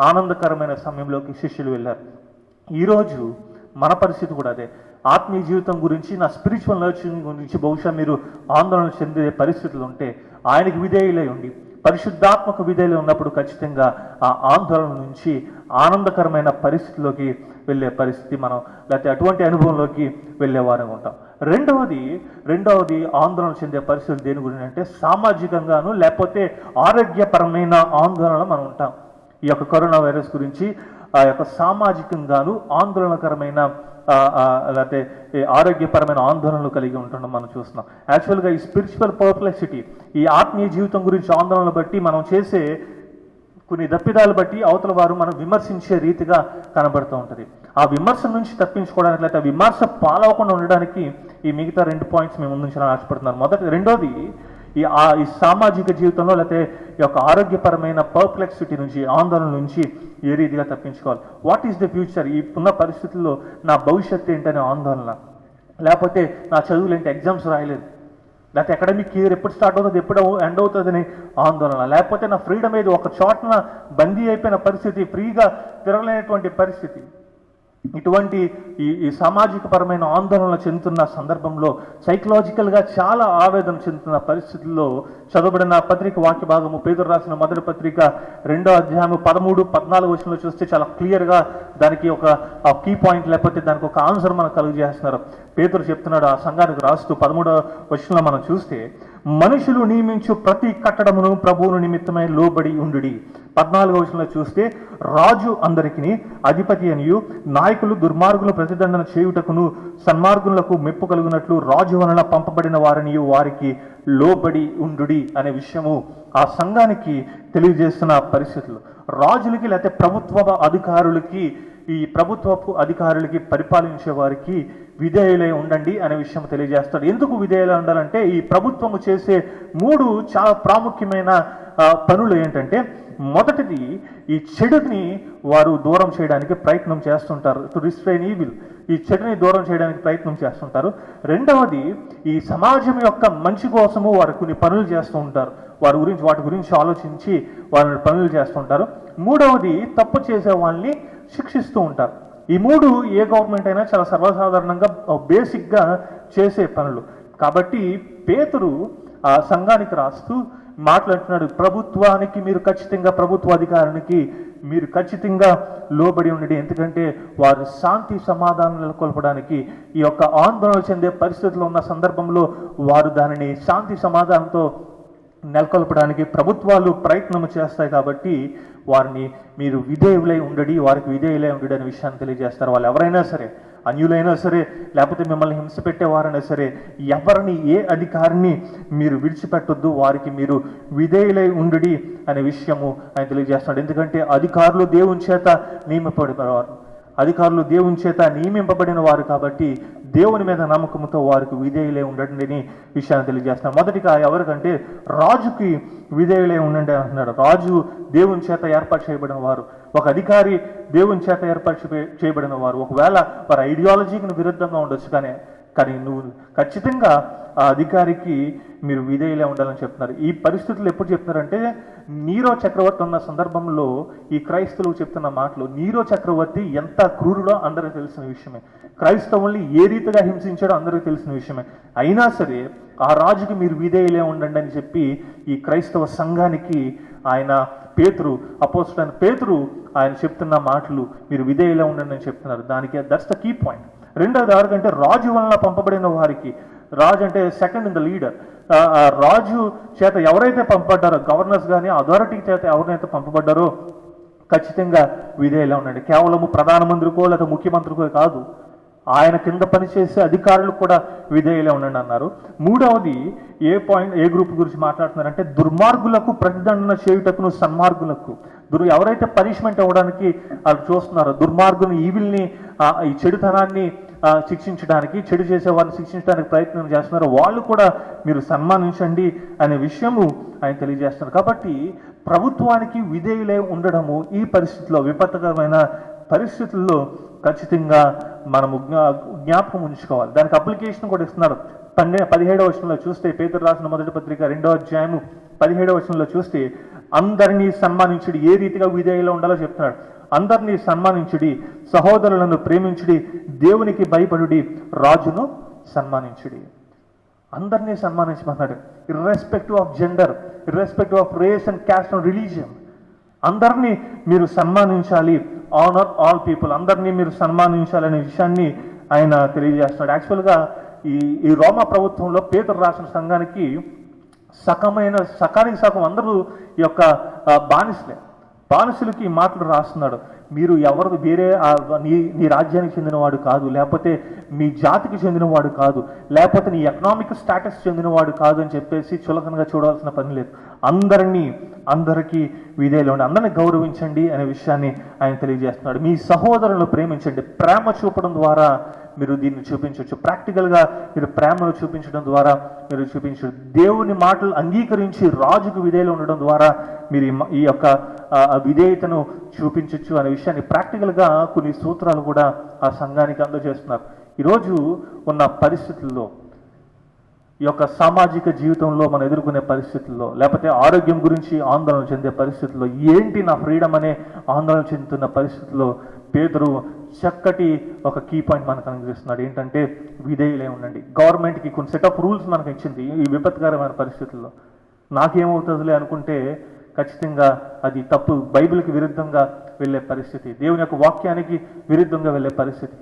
ఆనందకరమైన సమయంలోకి శిష్యులు వెళ్ళారు. ఈరోజు మన పరిస్థితి కూడా అదే. ఆత్మీయ జీవితం గురించి, నా స్పిరిచువల్ నర్చరింగ్ గురించి బహుశా మీరు ఆందోళన చెందే పరిస్థితులు ఉంటే, ఆయనకి విధేయులై ఉండి పరిశుద్ధాత్మక విధేయులు ఉన్నప్పుడు ఖచ్చితంగా ఆ ఆందోళన నుంచి ఆనందకరమైన పరిస్థితిలోకి వెళ్ళే పరిస్థితి మనం, లేకపోతే అటువంటి అనుభవంలోకి వెళ్ళేవారంగా ఉంటాం. రెండవది ఆందోళన చెందే పరిస్థితులు దేని గురించి అంటే సామాజికంగాను లేకపోతే ఆరోగ్యపరమైన ఆందోళన మనం ఉంటాం. ఈ యొక్క కరోనా వైరస్ గురించి ఆ యొక్క సామాజికంగాను ఆందోళనకరమైన లేకపోతే ఆరోగ్యపరమైన ఆందోళనలు కలిగి ఉంటుండం మనం చూస్తున్నాం. యాక్చువల్గా ఈ స్పిరిచువల్ పర్ప్లెక్సిటీ, ఈ ఆత్మీయ జీవితం గురించి ఆందోళనలు బట్టి మనం చేసే కొన్ని దప్పిదాలు బట్టి అవతల వారు మనం విమర్శించే రీతిగా కనబడుతూ ఉంటుంది. ఆ విమర్శ నుంచి తప్పించుకోవడానికి, లేకపోతే విమర్శ పాలవకుండా ఉండడానికి ఈ మిగతా 2 పాయింట్స్ మేము ముందుంచాలని ఆశపడుతున్నాను. రెండోది ఈ సామాజిక జీవితంలో లేకపోతే ఈ యొక్క ఆరోగ్యపరమైన పర్ప్లెక్సిటీ నుంచి, ఆందోళన నుంచి ఏ రీతిగా తప్పించుకోవాలి. What is the future? ఈ ఉన్న పరిస్థితుల్లో నా భవిష్యత్తు ఏంటనే ఆందోళన, లేకపోతే నా చదువులు ఏంటి, ఎగ్జామ్స్ రాయలేదు, లేకపోతే అకాడమిక్ ఇయర్ ఎప్పుడు స్టార్ట్ అవుతుంది, ఎప్పుడు ఎండ్ అవుతుందని ఆందోళన, లేకపోతే నా ఫ్రీడమ్ ఏది ఒక చోటన బందీ అయిపోయిన పరిస్థితి, ఫ్రీగా తిరగలేనటువంటి పరిస్థితి. ఇటువంటి ఈ సామాజిక పరమైన ఆందోళన చెందుతున్న సందర్భంలో, సైకలాజికల్గా చాలా ఆవేదన చెందుతున్న పరిస్థితుల్లో చదవబడిన పత్రిక వాక్య భాగము పేతురు రాసిన మొదటి పత్రిక 2వ అధ్యాయము 13-14 వచనంలో చూస్తే చాలా క్లియర్గా దానికి ఒక కీ పాయింట్ లేకపోతే దానికి ఒక ఆన్సర్ మనకు కలుగజేస్తున్నారు. పేతురు చెప్తున్నాడు ఆ సంఘానికి రాస్తూ 13వ వచనంలో మనం చూస్తే, మనుషులు నియమించు ప్రతి కట్టడమును ప్రభువును నిమిత్తమై లోబడి ఉండుడి. 14వ వచనంలో చూస్తే, రాజు అందరికిని అధిపతి అనియు నాయకులు దుర్మార్గులు ప్రతిదండన చేయుటకును సన్మార్గులకు మెప్పు కలుగునట్లు రాజు వలన పంపబడిన వారిని వారికి లోబడి ఉండుడి అనే విషయము ఆ సంఘానికి తెలియజేస్తున్న పరిస్థితులు. రాజులకి లేకపోతే ప్రభుత్వపు అధికారులకి పరిపాలించే వారికి విధేయులై ఉండండి అనే విషయం తెలియజేస్తాడు. ఎందుకు విధేయులై ఉండాలంటే ఈ ప్రభుత్వము చేసే 3 చాలా ప్రాముఖ్యమైన పనులు ఏంటంటే, మొదటిది ఈ చెడుని వారు దూరం చేయడానికి ప్రయత్నం చేస్తుంటారు. టు రిస్ట్రైన్ ఈవిల్, ఈ చెడుని దూరం చేయడానికి ప్రయత్నం చేస్తుంటారు. రెండవది ఈ సమాజం యొక్క మంచి కోసము వారు కొన్ని పనులు చేస్తూ ఉంటారు, వాటి గురించి ఆలోచించి వారి పనులు చేస్తుంటారు. మూడవది తప్పు చేసే వాళ్ళని శిక్షిస్తూ ఉంటారు. ఈ 3 ఏ గవర్నమెంట్ అయినా చాలా సర్వసాధారణంగా బేసిక్గా చేసే పనులు. కాబట్టి పేతురు ఆ సంఘానికి రాస్తూ మాట్లాడుతున్నాడు, ప్రభుత్వానికి మీరు ఖచ్చితంగా, ప్రభుత్వ అధికారానికి మీరు ఖచ్చితంగా లోబడి ఉండండి. ఎందుకంటే వారు శాంతి సమాధానం నెలకొల్పడానికి, ఈ యొక్క ఆందోళన చెందే పరిస్థితుల్లో ఉన్న సందర్భంలో వారు దానిని శాంతి సమాధానంతో నెలకొల్పడానికి ప్రభుత్వాలు ప్రయత్నం చేస్తాయి. కాబట్టి వారిని మీరు వారికి విధేయులై ఉండడి అనే విషయాన్ని తెలియజేస్తారు. వాళ్ళు ఎవరైనా సరే, అన్యులైనా సరే, లేకపోతే మిమ్మల్ని హింస పెట్టేవారైనా సరే, ఎవరిని, ఏ అధికారిని మీరు విడిచిపెట్టొద్దు, వారికి మీరు విధేయులై ఉండడి అనే విషయము ఆయన తెలియజేస్తున్నాడు. ఎందుకంటే అధికారులు దేవుని చేత నియమింపబడిన వారు కాబట్టి దేవుని మీద నమ్మకంతో వారికి విధేయులై ఉండండి అని విషయాన్ని తెలియజేస్తున్నారు. మొదటిగా ఎవరికంటే రాజుకి విధేయులై ఉండండి అంటున్నాడు. రాజు దేవుని చేత ఏర్పాటు చేయబడిన వారు, ఒక అధికారి దేవుని చేత ఏర్పాటు చేయబడిన వారు. ఒకవేళ వారి ఐడియాలజీకి విరుద్ధంగా ఉండొచ్చు, కానీ నువ్వు ఖచ్చితంగా ఆ అధికారికి మీరు విధేయులే ఉండాలని చెప్తున్నారు. ఈ పరిస్థితులు ఎప్పుడు చెప్తున్నారంటే, నీరో చక్రవర్తి ఉన్న సందర్భంలో ఈ క్రైస్తవులు చెప్తున్న మాటలు. నీరో చక్రవర్తి ఎంత క్రూరుడో అందరికీ తెలిసిన విషయమే, క్రైస్తవుల్ని ఏ రీతిగా హింసించాడో అందరికీ తెలిసిన విషయమే. అయినా సరే ఆ రాజుకి మీరు విధేయులే ఉండండి అని చెప్పి ఈ క్రైస్తవ సంఘానికి ఆయన అపోస్తలుడైన పేతురు ఆయన చెప్తున్న మాటలు, మీరు విధేయులే ఉండండి అని చెప్తున్నారు. That's the key point. రెండవది ఎవరికంటే రాజు వలన పంపబడిన వారికి. రాజు అంటే సెకండ్ ఇన్ ద లీడర్. రాజు చేత ఎవరైతే పంపబడ్డారో, గవర్నర్స్ కానీ అథారిటీ చేత ఎవరైతే పంపబడ్డారో ఖచ్చితంగా విధేయులే ఉండండి. కేవలము ప్రధానమంత్రికో లేదా ముఖ్యమంత్రికో కాదు, ఆయన కింద పనిచేసే అధికారులకు కూడా విధేయులే ఉండండి అన్నారు. మూడవది ఏ గ్రూప్ గురించి మాట్లాడుతున్నారంటే, దుర్మార్గులకు ప్రతిదండన చేయుటకును సన్మార్గులకు. ఎవరైతే పనిష్మెంట్ ఇవ్వడానికి వాళ్ళు చూస్తున్నారో, దుర్మార్గుని, ఈవిల్ని, ఈ చెడుతనాన్ని శిక్షించడానికి, చెడు చేసే వారిని శిక్షించడానికి ప్రయత్నం చేస్తున్నారు, వాళ్ళు కూడా మీరు సన్మానించండి అనే విషయము ఆయన తెలియజేస్తున్నారు. కాబట్టి ప్రభుత్వానికి విధేయులై ఉండడము ఈ పరిస్థితిలో, విపత్కరమైన పరిస్థితుల్లో ఖచ్చితంగా మనము జ్ఞాపకం ఉంచుకోవాలి. దానికి అప్లికేషన్ కూడా ఇస్తున్నారు. 17వ వచనంలో చూస్తే, పేతురు రాసిన మొదటి పత్రిక 2వ అధ్యాయము 17వ వచనంలో చూస్తే, అందరినీ సన్మానించుడి, ఏ రీతిగా విధేయులో ఉండాలో చెప్తున్నాడు. అందరినీ సన్మానించుడి, సహోదరులను ప్రేమించుడి, దేవునికి భయపడుడి, రాజును సన్మానించుడి. అందరినీ సన్మానించమన్నాడు. Irrespective of gender, irrespective of race and caste and religion, అందరినీ మీరు సన్మానించాలి. ఆనర్ ఆల్ పీపుల్, అందరినీ మీరు సన్మానించాలనే విషయాన్ని ఆయన తెలియజేస్తున్నాడు. యాక్చువల్గా ఈ రోమా ప్రభుత్వంలో పేతురు రాసిన సంఘానికి సకానికి సగం అందరూ ఈ యొక్క బానిసలకి ఈ మాటలు రాస్తున్నాడు. మీరు ఎవరు వేరే నీ రాజ్యానికి చెందినవాడు కాదు, లేకపోతే మీ జాతికి చెందినవాడు కాదు, లేకపోతే నీ ఎకనామిక్ స్టాటస్ చెందినవాడు కాదు అని చెప్పేసి చులకనగా చూడాల్సిన పని లేదు. అందరికీ విధేయులు ఉండి అందరినీ గౌరవించండి అనే విషయాన్ని ఆయన తెలియజేస్తున్నాడు. మీ సహోదరులను ప్రేమించండి. ప్రేమ చూపడం ద్వారా మీరు దీన్ని చూపించవచ్చు. ప్రాక్టికల్గా మీరు ప్రేమను చూపించడం ద్వారా మీరు చూపించవచ్చు. దేవుని మాటలు అంగీకరించి రాజుకు విధేయులు ఉండడం ద్వారా మీరు ఈ యొక్క విధేయతను చూపించవచ్చు అనే విషయాన్ని ప్రాక్టికల్గా కొన్ని సూత్రాలు కూడా ఆ సంఘానికి అందజేస్తున్నారు. ఈరోజు ఉన్న పరిస్థితుల్లో, ఈ యొక్క సామాజిక జీవితంలో మనం ఎదుర్కొనే పరిస్థితుల్లో, లేకపోతే ఆరోగ్యం గురించి ఆందోళన చెందే పరిస్థితుల్లో, ఏంటి నా ఫ్రీడమ్ అనే ఆందోళన చెందుతున్న పరిస్థితుల్లో పేతురు చక్కటి ఒక కీ పాయింట్ మనకు అనుగ్రహిస్తున్నాడు. ఏంటంటే విధేయులే ఉండండి. గవర్నమెంట్కి కొన్ని సెట్ ఆఫ్ రూల్స్ మనకు ఇచ్చింది. ఈ విపత్కరమైన పరిస్థితుల్లో నాకేమవుతుందిలే అనుకుంటే ఖచ్చితంగా అది తప్పు. బైబిల్కి విరుద్ధంగా వెళ్ళే పరిస్థితి, దేవుని యొక్క వాక్యానికి విరుద్ధంగా వెళ్ళే పరిస్థితి.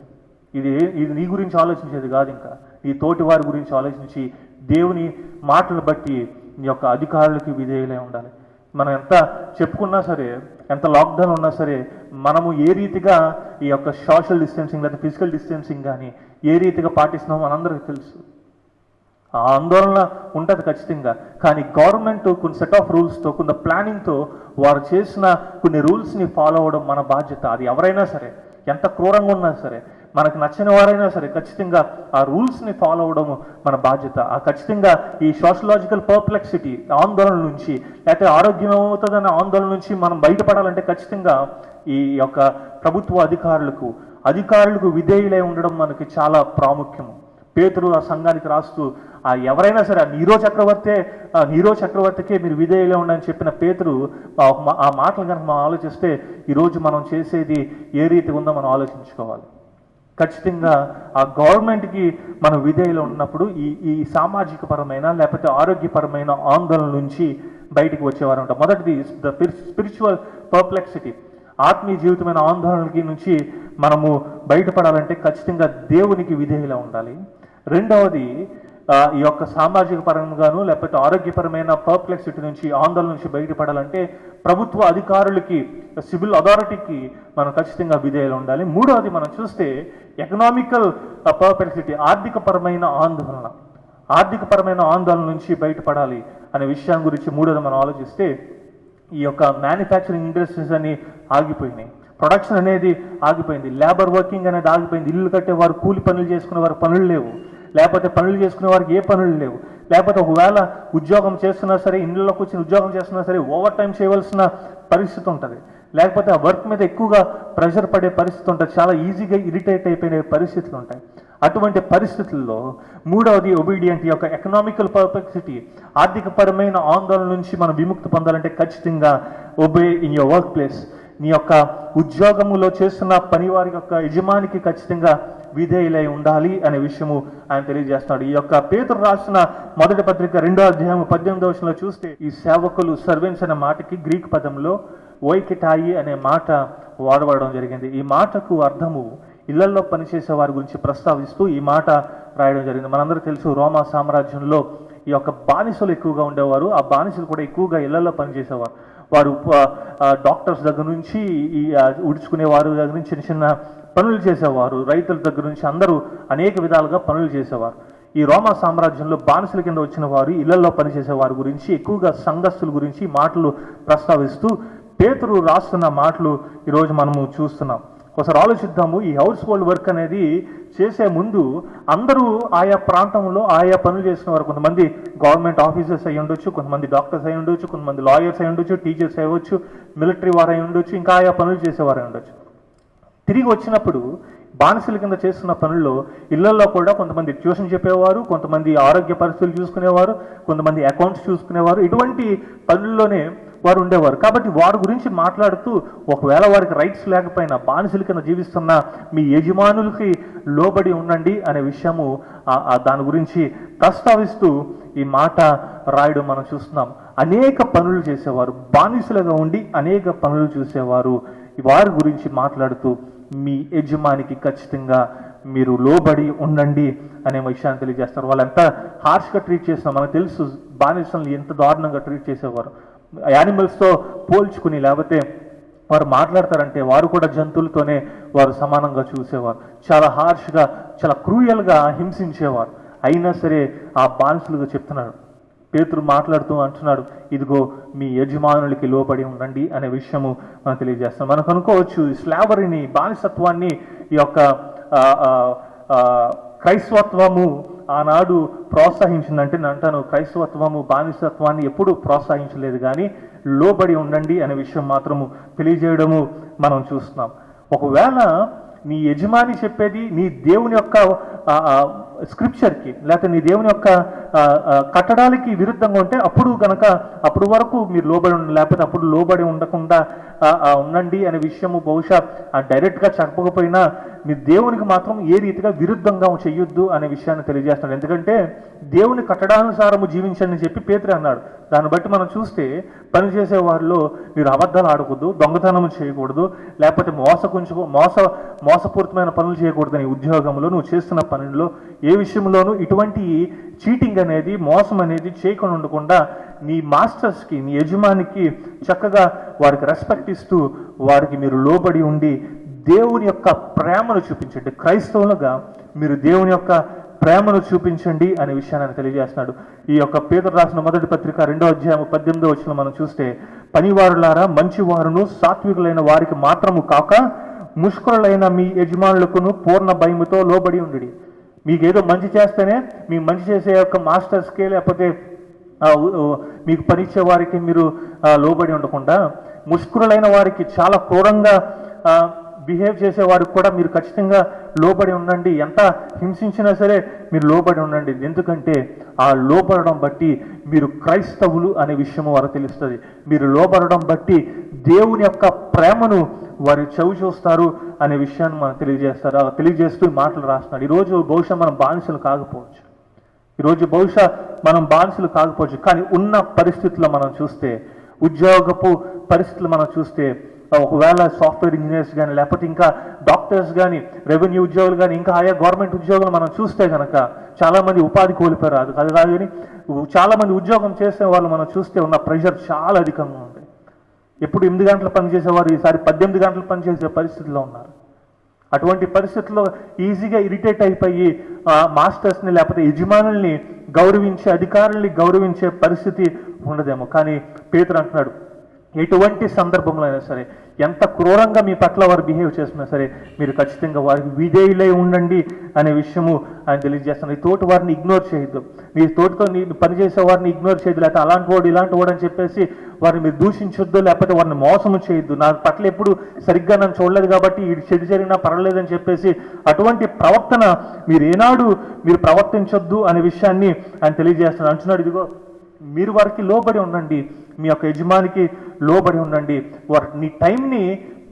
ఇది నీ గురించి ఆలోచించేది కాదు, ఇంకా నీ తోటి వారి గురించి ఆలోచించి దేవుని మాటలు బట్టి నీ యొక్క అధికారులకి విధేయులే ఉండాలి. మనం ఎంత చెప్పుకున్నా సరే, ఎంత లాక్డౌన్ ఉన్నా సరే, మనము ఏ రీతిగా ఈ యొక్క సోషల్ డిస్టెన్సింగ్ లేదా ఫిజికల్ డిస్టెన్సింగ్ కానీ ఏ రీతిగా పాటిస్తున్నామో మనందరికీ తెలుసు. ఆ ఆందోళన ఉంటుంది ఖచ్చితంగా. కానీ గవర్నమెంట్ కొన్ని సెట్ ఆఫ్ రూల్స్తో, కొన్ని ప్లానింగ్తో వారు చేసిన కొన్ని రూల్స్ని ఫాలో అవ్వడం మన బాధ్యత. అది ఎవరైనా సరే, ఎంత క్రూరంగా ఉన్నా సరే, మనకు నచ్చిన వారైనా సరే, ఖచ్చితంగా ఆ రూల్స్ని ఫాలో అవ్వడం మన బాధ్యత. ఆ ఖచ్చితంగా ఈ సోషలాజికల్ పర్ప్లెక్సిటీ ఆందోళన నుంచి, లేకపోతే ఆరోగ్యం అవుతుందనే ఆందోళన నుంచి మనం బయటపడాలంటే ఖచ్చితంగా ఈ యొక్క ప్రభుత్వ అధికారులకు విధేయులై ఉండడం మనకి చాలా ప్రాముఖ్యము. పేతురు ఆ సంఘానికి రాస్తూ ఎవరైనా సరే, నీరో చక్రవర్తికే మీరు విధేయులే ఉండని చెప్పిన పేతురు ఆ మాటలు కనుక మనం ఆలోచిస్తే ఈరోజు మనం చేసేది ఏ రీతి ఉందో మనం ఆలోచించుకోవాలి. ఖచ్చితంగా ఆ గవర్నమెంట్కి మనం విధేయులు ఉన్నప్పుడు ఈ సామాజిక పరమైన లేకపోతే ఆరోగ్యపరమైన ఆందోళన నుంచి బయటికి వచ్చేవారు ఉంటాం. మొదటిది ద స్పిరిచువల్ పర్ప్లెక్సిటీ, ఆత్మీయ జీవితమైన ఆందోళనకి నుంచి మనము బయటపడాలంటే ఖచ్చితంగా దేవునికి విధేయులా ఉండాలి. రెండవది ఈ యొక్క సామాజిక పరంగాను లేకపోతే ఆరోగ్యపరమైన పర్ప్లెక్సిటీ నుంచి, ఆందోళన నుంచి బయటపడాలంటే ప్రభుత్వ అధికారులకి, సివిల్ అథారిటీకి మనం ఖచ్చితంగా విధేయులు ఉండాలి. మూడవది మనం చూస్తే ఎకనామికల్ పర్ప్లెక్సిటీ, ఆర్థికపరమైన ఆందోళన నుంచి బయటపడాలి అనే విషయం గురించి మూడవది మనం ఆలోచిస్తే, ఈ యొక్క మ్యానుఫ్యాక్చరింగ్ ఇండస్ట్రీస్ అని ఆగిపోయినాయి, ప్రొడక్షన్ అనేది ఆగిపోయింది, లేబర్ వర్కింగ్ అనేది ఆగిపోయింది. ఇల్లు కట్టేవారు, కూలి పనులు చేసుకునే వారు పనులు లేవు, లేకపోతే పనులు చేసుకునే వారికి ఏ పనులు లేవు, లేకపోతే ఒకవేళ ఉద్యోగం చేస్తున్నా సరే, ఇళ్ళలోకి వచ్చిన ఉద్యోగం చేస్తున్నా సరే ఓవర్ టైం చేయవలసిన పరిస్థితి ఉంటుంది, లేకపోతే ఆ వర్క్ మీద ఎక్కువగా ప్రెషర్ పడే పరిస్థితి ఉంటుంది, చాలా ఈజీగా ఇరిటేట్ అయిపోయిన పరిస్థితులు ఉంటాయి. అటువంటి పరిస్థితుల్లో మూడవది ఒబీడియంట్, ఈ యొక్క ఎకనామికల్ పర్ప్లెక్సిటీ, ఆర్థికపరమైన ఆందోళన నుంచి మనం విముక్తి పొందాలంటే ఖచ్చితంగా obey in your work place, నీ యొక్క ఉద్యోగములో చేస్తున్న పనివారి యొక్క యజమానికి ఖచ్చితంగా విధేయులై ఉండాలి అనే విషయము ఆయన తెలియజేస్తున్నాడు. ఈ యొక్క పేతురు రాసిన మొదటి పత్రిక 2వ అధ్యాయం 18వ వచనంలో చూస్తే, ఈ సేవకులు, సర్వెంట్స్ అనే మాటకి గ్రీక్ పదంలో ఓయికెటాయి అనే మాట వాడబడడం జరిగింది. ఈ మాటకు అర్థము ఇళ్లలో పనిచేసే వారి గురించి ప్రస్తావిస్తూ ఈ మాట రాయడం జరిగింది. మనందరూ తెలుసు, రోమా సామ్రాజ్యంలో ఈ యొక్క బానిసలు ఎక్కువగా ఉండేవారు. ఆ బానిసలు కూడా ఎక్కువగా ఇళ్లలో పనిచేసేవారు. వారు డాక్టర్స్ దగ్గర నుంచి, ఈ ఉడుచుకునే వారు దగ్గర నుంచి చిన్న చిన్న పనులు చేసేవారు, రైతుల దగ్గర నుంచి అందరూ అనేక విధాలుగా పనులు చేసేవారు. ఈ రోమా సామ్రాజ్యంలో బానిసల కింద వచ్చిన వారు, ఇళ్లలో పనిచేసే వారి గురించి, ఎక్కువగా సంఘస్థుల గురించి మాటలు ప్రస్తావిస్తూ పేతురు రాస్తున్న మాటలు ఈరోజు మనము చూస్తున్నాం. ఒకసారి ఆలోచిద్దాము. ఈ హౌస్ హోల్డ్ వర్క్ అనేది చేసే ముందు అందరూ ఆయా ప్రాంతంలో ఆయా పనులు చేస్తున్నవారు. కొంతమంది గవర్నమెంట్ ఆఫీసర్స్ అయి ఉండొచ్చు, కొంతమంది డాక్టర్స్ అయి ఉండొచ్చు, కొంతమంది లాయర్స్ అయి ఉండొచ్చు, టీచర్స్ అయ్యవచ్చు, మిలిటరీ వారు అయి ఉండొచ్చు, ఇంకా ఆయా పనులు చేసేవారు అయి ఉండొచ్చు. తిరిగి వచ్చినప్పుడు బానిసల కింద చేస్తున్న పనుల్లో ఇళ్లలో కూడా కొంతమంది ట్యూషన్ చెప్పేవారు, కొంతమంది ఆరోగ్య పరిస్థితులు చూసుకునేవారు, కొంతమంది అకౌంట్స్ చూసుకునేవారు. ఇటువంటి పనుల్లోనే వారు ఉండేవారు. కాబట్టి వారి గురించి మాట్లాడుతూ ఒకవేళ వారికి రైట్స్ లేకపోయినా బానిసల కింద జీవిస్తున్న మీ యజమానులకి లోబడి ఉండండి అనే విషయము దాని గురించి ప్రస్తావిస్తూ ఈ మాట రాయడం మనం చూస్తున్నాం. అనేక పనులు చేసేవారు, బానిసలుగా ఉండి అనేక పనులు చూసేవారు. వారి గురించి మాట్లాడుతూ మీ యజమానికి ఖచ్చితంగా మీరు లోబడి ఉండండి అనే విషయాన్ని తెలియజేస్తారు. వాళ్ళు ఎంత హార్ష్గా ట్రీట్ చేస్తున్నారు మనకు తెలుసు. బానిసలను ఎంత దారుణంగా ట్రీట్ చేసేవారు, యానిమల్స్తో పోల్చుకుని. లేకపోతే వారు మాట్లాడతారంటే వారు కూడా జంతువులతోనే వారు సమానంగా చూసేవారు. చాలా హార్ష్గా, చాలా క్రూయల్గా హింసించేవారు. అయినా సరే ఆ బానిసలుగా చెప్తున్నాడు, పేతురు మాట్లాడుతూ అంటున్నాడు, ఇదిగో మీ యజమానులకి లోబడి ఉండండి అనే విషయము మనం తెలియజేస్తాం. మనకు అనుకోవచ్చు స్లావరీని, బానిసత్వాన్ని ఈ యొక్క క్రైస్తవత్వము ఆనాడు ప్రోత్సహించిందంటే నేను అంటాను, క్రైస్తవత్వము బానిసత్వాన్ని ఎప్పుడూ ప్రోత్సహించలేదు, కానీ లోబడి ఉండండి అనే విషయం మాత్రము తెలియజేయడము మనం చూస్తున్నాం. ఒకవేళ నీ యజమాని చెప్పేది నీ దేవుని యొక్క స్క్రిప్చర్కి లేకపోతే నీ దేవుని యొక్క కట్టడాలకి విరుద్ధంగా ఉంటే అప్పుడు వరకు మీరు లోబడి ఉండండి, లేకపోతే అప్పుడు లోబడి ఉండకుండా ఉండండి అనే విషయము బహుశా డైరెక్ట్గా చెప్పకపోయినా మీ దేవునికి మాత్రం ఏ రీతిగా విరుద్ధంగా చెయ్యొద్దు అనే విషయాన్ని తెలియజేస్తున్నాడు. ఎందుకంటే దేవుని కట్టడానుసారము జీవించండి అని చెప్పి పేతురు అన్నాడు. దాన్ని బట్టి మనం చూస్తే పనిచేసే వారిలో మీరు అబద్ధాలు ఆడకూడదు, దొంగతనం చేయకూడదు, లేకపోతే మోసపూరితమైన పనులు చేయకూడదు. నీ ఉద్యోగంలో నువ్వు చేస్తున్న పనుల్లో ఏ విషయంలోనూ ఇటువంటి చీటింగ్ అనేది, మోసం అనేది చేయకుండా ఉండకుండా నీ మాస్టర్స్కి, నీ యజమానికి చక్కగా వారికి రెస్పెక్ట్ ఇస్తూ వారికి మీరు లోబడి ఉండి దేవుని యొక్క ప్రేమను చూపించండి. క్రైస్తవులుగా మీరు దేవుని యొక్క ప్రేమను చూపించండి అనే విషయాన్ని తెలియజేస్తున్నాడు. ఈ యొక్క పేతురు రాసిన మొదటి పత్రిక 2వ అధ్యాయం 18వ వచనం మనం చూస్తే, పనివారులారా మంచివారును సాత్వికులైన వారికి మాత్రము కాక ముష్కరులైన మీ యజమానులకును పూర్ణ భయముతో లోబడి ఉండి. మీకేదో మంచి చేస్తేనే మీకు మంచి చేసే యొక్క మాస్టర్స్కే లేకపోతే మీకు పనిచ్చే వారికి మీరు లోబడి ఉండకుండా ముష్కరులైన వారికి, చాలా క్రూరంగా బిహేవ్ చేసేవారికి కూడా మీరు ఖచ్చితంగా లోబడి ఉండండి. ఎంత హింసించినా సరే మీరు లోబడి ఉండండి. ఎందుకంటే ఆ లోబడడం బట్టి మీరు క్రైస్తవులు అనే విషయము వారు తెలుస్తుంది. మీరు లోబడడం బట్టి దేవుని యొక్క ప్రేమను వారు చవి చూస్తారు అనే విషయాన్ని మనం తెలియజేస్తూ మాటలు రాస్తున్నాడు. ఈరోజు బహుశా మనం బానిసలు కాకపోవచ్చు, కానీ ఉన్న పరిస్థితుల్లో మనం చూస్తే, ఉద్యోగపు పరిస్థితులు మనం చూస్తే, ఒకవేళ సాఫ్ట్వేర్ ఇంజనీర్స్ కానీ లేకపోతే ఇంకా డాక్టర్స్ కానీ, రెవెన్యూ ఉద్యోగులు కానీ, ఇంకా ఆయా గవర్నమెంట్ ఉద్యోగులు మనం చూస్తే కనుక చాలామంది ఉపాధి కోల్పోయారు. అది కాదు కానీ చాలామంది ఉద్యోగం చేసే వాళ్ళు మనం చూస్తే ఉన్న ప్రెషర్ చాలా అధికంగా ఉంది. ఎప్పుడు 8 గంటలు పనిచేసేవారు ఈసారి 18 గంటలు పనిచేసే పరిస్థితిలో ఉన్నారు. అటువంటి పరిస్థితుల్లో ఈజీగా ఇరిటేట్ అయిపోయి మాస్టర్స్ని లేకపోతే యజమానుల్ని గౌరవించే, అధికారుల్ని గౌరవించే పరిస్థితి ఉండదేమో. కానీ పేతురు అంటున్నాడు, ఎటువంటి సందర్భంలో అయినా సరే, ఎంత క్రూరంగా మీ పట్ల వారు బిహేవ్ చేసినా సరే మీరు ఖచ్చితంగా వారికి విధేయులై ఉండండి అనే విషయము ఆయన తెలియజేస్తున్నాడు. నీ తోటి వారిని ఇగ్నోర్ చేయొద్దు, నీ తోటితో నీ పనిచేసే వారిని ఇగ్నోర్ చేయొద్దు, లేకపోతే అలాంటి వాడు ఇలాంటి వాడు అని చెప్పేసి వారిని మీరు దూషించొద్దు, లేకపోతే వారిని మోసము చేయొద్దు. నా పట్ల ఎప్పుడు సరిగ్గా నన్ను చూడలేదు కాబట్టి ఈ చెడు జరిగినా పర్వాలేదని చెప్పేసి అటువంటి ప్రవర్తన మీరు ప్రవర్తించొద్దు అనే విషయాన్ని ఆయన తెలియజేస్తున్నాడు. అంటున్నాడు, ఇదిగో మీరు వారికి లోబడి ఉండండి, మీ యొక్క యజమానికి లోబడి ఉండండి. నీ టైంని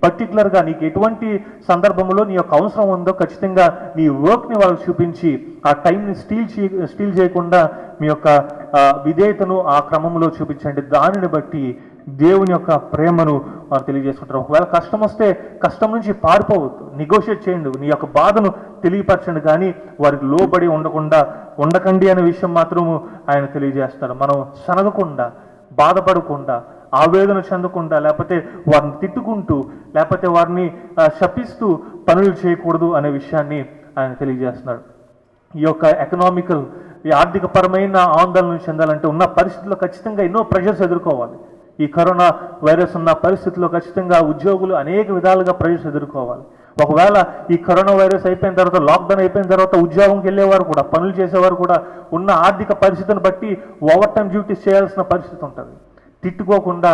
పర్టికులర్గా నీకు ఎటువంటి సందర్భంలో నీ యొక్క అవసరం ఉందో ఖచ్చితంగా నీ వర్క్ని వాళ్ళకి చూపించి ఆ టైంని స్టీల్ చేయకుండా మీ యొక్క విధేయతను ఆ క్రమంలో చూపించండి. దానిని బట్టి దేవుని యొక్క ప్రేమను వారు తెలియజేసుకుంటారు. ఒకవేళ కష్టం వస్తే కష్టం నుంచి పారిపోవద్దు, నెగోషియేట్ చేయండి, నీ యొక్క బాధను తెలియపరచండి, కానీ వారికి లోబడి ఉండకండి అనే విషయం మాత్రము ఆయన తెలియజేస్తారు. మనం సనగకుండా, బాధపడకుండా, ఆవేదన చెందకుండా, లేకపోతే వారిని తిట్టుకుంటూ, లేకపోతే వారిని శపిస్తూ పనులు చేయకూడదు అనే విషయాన్ని ఆయన తెలియజేస్తున్నాడు. ఈ యొక్క ఈ ఆర్థికపరమైన ఆందోళన చెందాలంటే ఉన్న పరిస్థితుల్లో ఖచ్చితంగా ఎన్నో ప్రెషర్స్ ఎదుర్కోవాలి. ఈ కరోనా వైరస్ ఉన్న పరిస్థితుల్లో ఖచ్చితంగా ఉద్యోగులు అనేక విధాలుగా ప్రెషర్స్ ఎదుర్కోవాలి. ఒకవేళ ఈ కరోనా వైరస్ అయిపోయిన తర్వాత, లాక్డౌన్ అయిపోయిన తర్వాత ఉద్యోగంకి వెళ్ళేవారు కూడా, పనులు చేసేవారు కూడా ఉన్న ఆర్థిక పరిస్థితిని బట్టి ఓవర్ టైం డ్యూటీస్ చేయాల్సిన పరిస్థితి ఉంటుంది. తిట్టుకోకుండా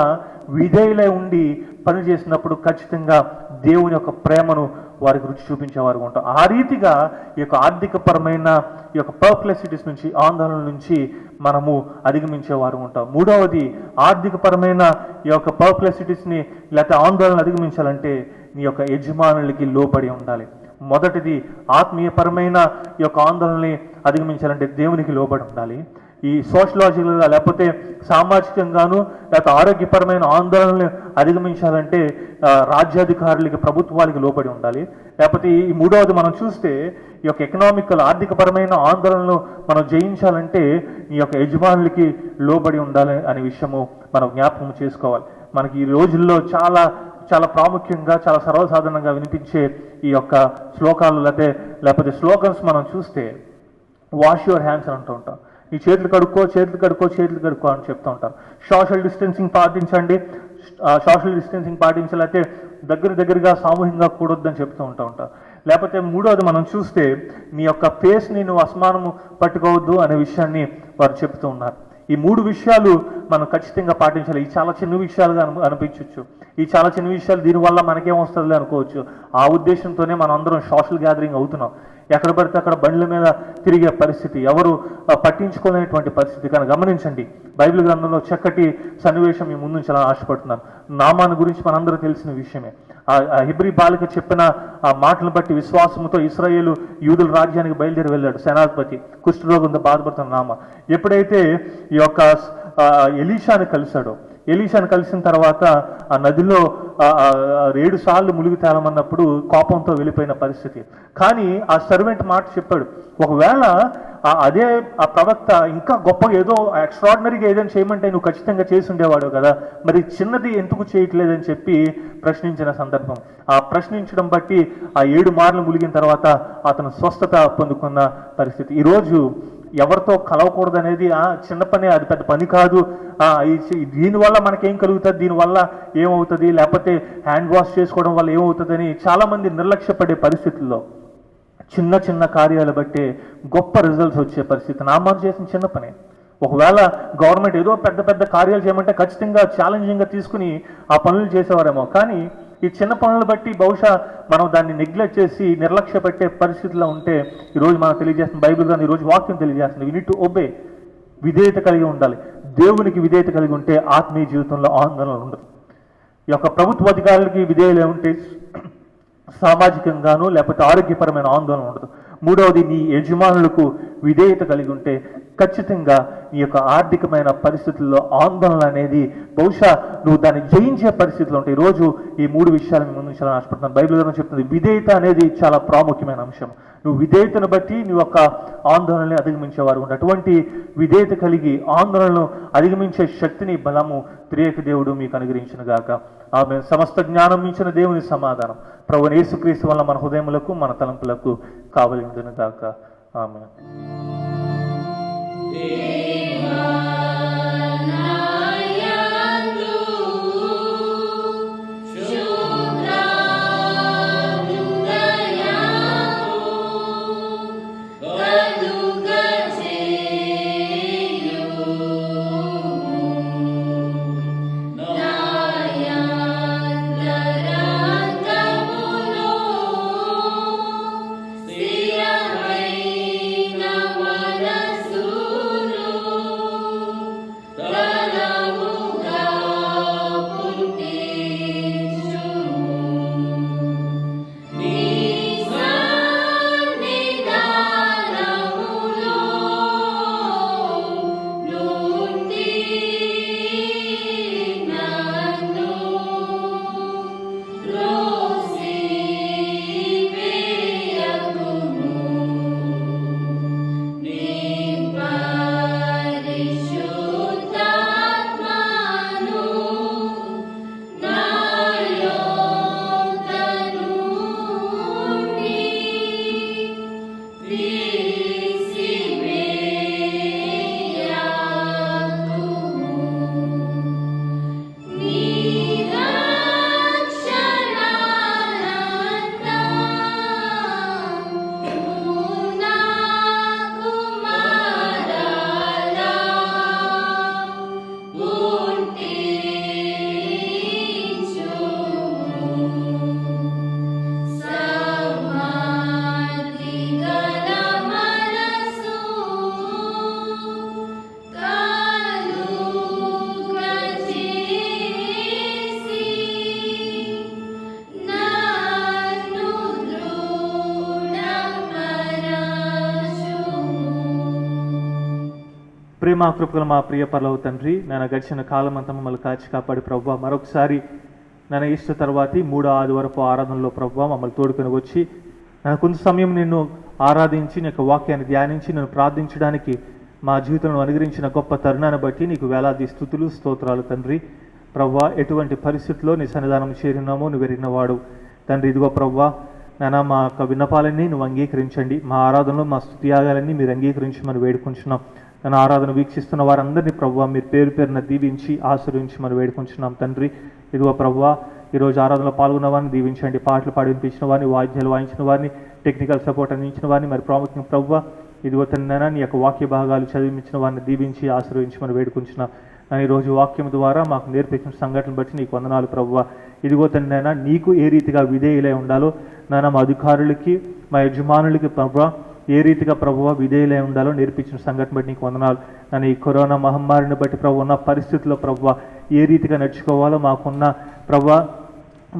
విధేయులై ఉండి పని చేసినప్పుడు ఖచ్చితంగా దేవుని యొక్క ప్రేమను వారికి రుచి చూపించేవారు ఉంటాం. ఆ రీతిగా ఈ యొక్క ఆర్థికపరమైన ఈ యొక్క పర్ప్లెసిటీస్ నుంచి, ఆందోళన నుంచి మనము అధిగమించేవారు ఉంటాం. మూడవది, ఆర్థికపరమైన ఈ యొక్క పర్ప్లెసిటీస్ని లేకపోతే ఆందోళన అధిగమించాలంటే నీ యొక్క యజమానులకి లోబడి ఉండాలి. మొదటిది, ఆత్మీయపరమైన ఈ యొక్క ఆందోళనని అధిగమించాలంటే దేవునికి లోబడి ఉండాలి. ఈ సోషలాజికల్గా లేకపోతే సామాజికంగాను లేకపోతే ఆరోగ్యపరమైన ఆందోళనలు అధిగమించాలంటే రాజ్యాధికారులకి, ప్రభుత్వాలకి లోబడి ఉండాలి. లేకపోతే ఈ మూడవది మనం చూస్తే ఈ యొక్క ఎకనామికల్, ఆర్థికపరమైన ఆందోళనలు మనం జయించాలంటే ఈ యొక్క యజమానులకి లోబడి ఉండాలి అనే విషయము మనం జ్ఞాపకం చేసుకోవాలి. మనకి ఈ రోజుల్లో చాలా చాలా ప్రాముఖ్యంగా, చాలా సర్వసాధారణంగా వినిపించే ఈ యొక్క శ్లోకాలు లేకపోతే స్లోగన్స్ మనం చూస్తే వాష్ యువర్ హ్యాండ్స్ అని అంటూ ఉంటాం. ఈ చేతులు కడుక్కో, చేతులు కడుక్కో, చేతులు కడుక్కో అని చెప్తూ ఉంటారు. సోషల్ డిస్టెన్సింగ్ పాటించండి, సోషల్ డిస్టెన్సింగ్ పాటించాలంటే దగ్గరగా సామూహికంగా కూడొద్దని చెప్తూ ఉంటారు. లేకపోతే మూడోది మనం చూస్తే నీ యొక్క ఫేస్ని నువ్వు అసమానము పట్టుకోవద్దు అనే విషయాన్ని వారు చెప్తూ ఉన్నారు. ఈ మూడు విషయాలు మనం ఖచ్చితంగా పాటించాలి. ఈ చాలా చిన్న విషయాలుగా అనిపించవచ్చు, ఈ చాలా చిన్న విషయాలు దీనివల్ల మనకేం వస్తుందిలే అనుకోవచ్చు. ఆ ఉద్దేశంతోనే మనం అందరం సోషల్ గ్యాదరింగ్ అవుతున్నాం. ఎక్కడ పడితే అక్కడ బండ్ల మీద తిరిగే పరిస్థితి, ఎవరు పట్టించుకోలేనటువంటి పరిస్థితి. కానీ గమనించండి, బైబిల్ గ్రంథంలో చక్కటి సన్నివేశం మీ ముందు చాలా ఆశపడుతున్నాను. నామాను గురించి మనందరూ తెలిసిన విషయమే. ఆ హెబ్రీ బాలిక చెప్పిన ఆ మాటలను బట్టి విశ్వాసంతో ఇశ్రాయేలు యూదుల రాజ్యానికి బయలుదేరి వెళ్ళాడు. సేనాధిపతి కుష్ఠరోగంతో బాధపడుతున్న నామ ఎప్పుడైతే ఈ యొక్క ఎలీషాని కలిసిన తర్వాత ఆ నదిలో 7 సార్లు మునిగి తేలమన్నప్పుడు కోపంతో వెళ్ళిపోయిన పరిస్థితి. కానీ ఆ సర్వెంట్ మాట చెప్పాడు, ఒకవేళ అదే ఆ ప్రవక్త ఇంకా గొప్ప ఏదో ఎక్స్ట్రాడినరీగా ఏదైనా చేయమంటే నువ్వు ఖచ్చితంగా చేసి ఉండేవాడు కదా, మరి చిన్నది ఎందుకు చేయట్లేదని చెప్పి ప్రశ్నించిన సందర్భం. ఆ ప్రశ్నించడం బట్టి ఆ 7 మార్లు మునిగిన తర్వాత అతను స్వస్థత పొందుకున్న పరిస్థితి. ఈరోజు ఎవరితో కలవకూడదు అనేది చిన్న పని, అది పెద్ద పని కాదు, దీనివల్ల మనకేం కలుగుతుంది, దీనివల్ల ఏమవుతుంది, లేకపోతే హ్యాండ్ వాష్ చేసుకోవడం వల్ల ఏమవుతుంది అని చాలామంది నిర్లక్ష్యపడే పరిస్థితుల్లో చిన్న చిన్న కార్యాలు బట్టే గొప్ప రిజల్ట్స్ వచ్చే పరిస్థితి. నామాను చేసిన చిన్న పనే. ఒకవేళ గవర్నమెంట్ ఏదో పెద్ద పెద్ద కార్యాలు చేయమంటే ఖచ్చితంగా ఛాలెంజింగ్గా తీసుకుని ఆ పనులు చేసేవారేమో. కానీ ఈ చిన్న పనులు బట్టి బహుశా మనం దాన్ని నెగ్లెక్ట్ చేసి నిర్లక్ష్య పెట్టే పరిస్థితిలో ఉంటే ఈరోజు మనం తెలియజేస్తున్న బైబిల్ కానీ ఈరోజు వాక్యం తెలియజేస్తుంది, వి నీడ్ టు ఒబే. విధేయత కలిగి ఉండాలి. దేవునికి విధేయత కలిగి ఉంటే ఆత్మీయ జీవితంలో ఆందోళన ఉండదు. ఈ యొక్క ప్రభుత్వ అధికారులకి విధేయులే ఉంటే సామాజికంగాను లేకపోతే ఆరోగ్యపరమైన ఆందోళన ఉండదు. మూడవది, నీ యజమానులకు విధేయత కలిగి ఉంటే ఖచ్చితంగా నీ యొక్క ఆర్థికమైన పరిస్థితుల్లో ఆందోళన అనేది బహుశా నువ్వు దాన్ని జయించే పరిస్థితులు ఉంటాయి. ఈరోజు ఈ 3 విషయాలు మీ ముందు చాలా ఆశపడుతున్నాను. బైబిల్ గ్రంథం చెప్తుంది విధేయత అనేది చాలా ప్రాముఖ్యమైన అంశం. నువ్వు విధేయతను బట్టి నీ యొక్క ఆందోళనని అధిగమించేవారు ఉంటే అటువంటి విధేయత కలిగి ఆందోళనను అధిగమించే శక్తిని, బలము త్రియేక దేవుడు మీకు అనుగ్రహించును గాక. ఆమె సమస్త జ్ఞానం మించిన దేవుని సమాధానం ప్రభువైన యేసుక్రీస్తు వల్ల మన హృదయములకు మన తలంపులకు కావలి ఉండును గాక. ఆమె స్థిరమైన మనసులో ప్రేమ కృపగల మా ప్రియ పరలోక తండ్రి, నేను గడిచిన కాలం అంతా మమ్మల్ని కాచి కాపాడి ప్రభువా, మరొకసారి నేను ఈస్టర్ తర్వాతి 3వ ఆదివారపు ఆరాధనలో ప్రభువా మమ్మల్ని తోడుకొని వచ్చి నేను కొంత సమయం నిన్ను ఆరాధించి నీ యొక్క వాక్యాన్ని ధ్యానించి నేను ప్రార్థించడానికి మా జీవితంలో అనుగ్రహించిన గొప్ప తరుణాన్ని బట్టి నీకు వేలాది స్తుతులు స్తోత్రాలు తండ్రి. ప్రభువా, ఎటువంటి పరిస్థితుల్లో నీ సన్నిధానం చేరినామో నువ్వు ఎరిగినవాడు తండ్రి. ఇదిగో ప్రభువా నాన్న, మా యొక్క విన్నపాలన్నీ నువ్వు అంగీకరించండి. మా ఆరాధనలో మా స్తుత్యాగాలన్నీ మీరు అంగీకరించమని వేడుకుంటున్నాం. నన్ను ఆరాధన వీక్షిస్తున్న వారందరినీ ప్రభువా మీరు పేరు పేరున దీవించి ఆశీర్వించమని వేడుకుంటున్నాం తండ్రి. ఇదిగో ప్రభువా, ఈరోజు ఆరాధనలో పాల్గొన్న వారిని దీవించండి. పాటలు పాడి వినిపించిన వారిని, వాయిద్యాలు వాయించిన వారిని, టెక్నికల్ సపోర్ట్ అందించిన వారిని, మరి ప్రాముఖ్యంగా ప్రభువా ఇదిగో తండ్రి నీ యొక్క వాక్య భాగాలు చదివించిన వారిని దీవించి ఆశీర్వించమని వేడుకుంటున్నాం. నేను ఈరోజు వాక్యం ద్వారా మాకు నేర్పించిన సంఘటనలు బట్టి నీకు వందనాలు ప్రభువా. ఇదిగో తండ్రి నీకు ఏ రీతిగా విధేయులై ఉండాలో నాన్న, మా అధికారులకి మా యజమానులకి ప్రభువా ఏ రీతిగా ప్రభువా విధేయులై ఉండాలో నేర్పించిన సంఘటన బట్టి నీకు వందనాలు. నన్ను ఈ కరోనా మహమ్మారిని బట్టి ప్రభు ఉన్న పరిస్థితుల్లో ప్రభువా ఏ రీతిగా నడుచుకోవాలో మాకున్న ప్రభువా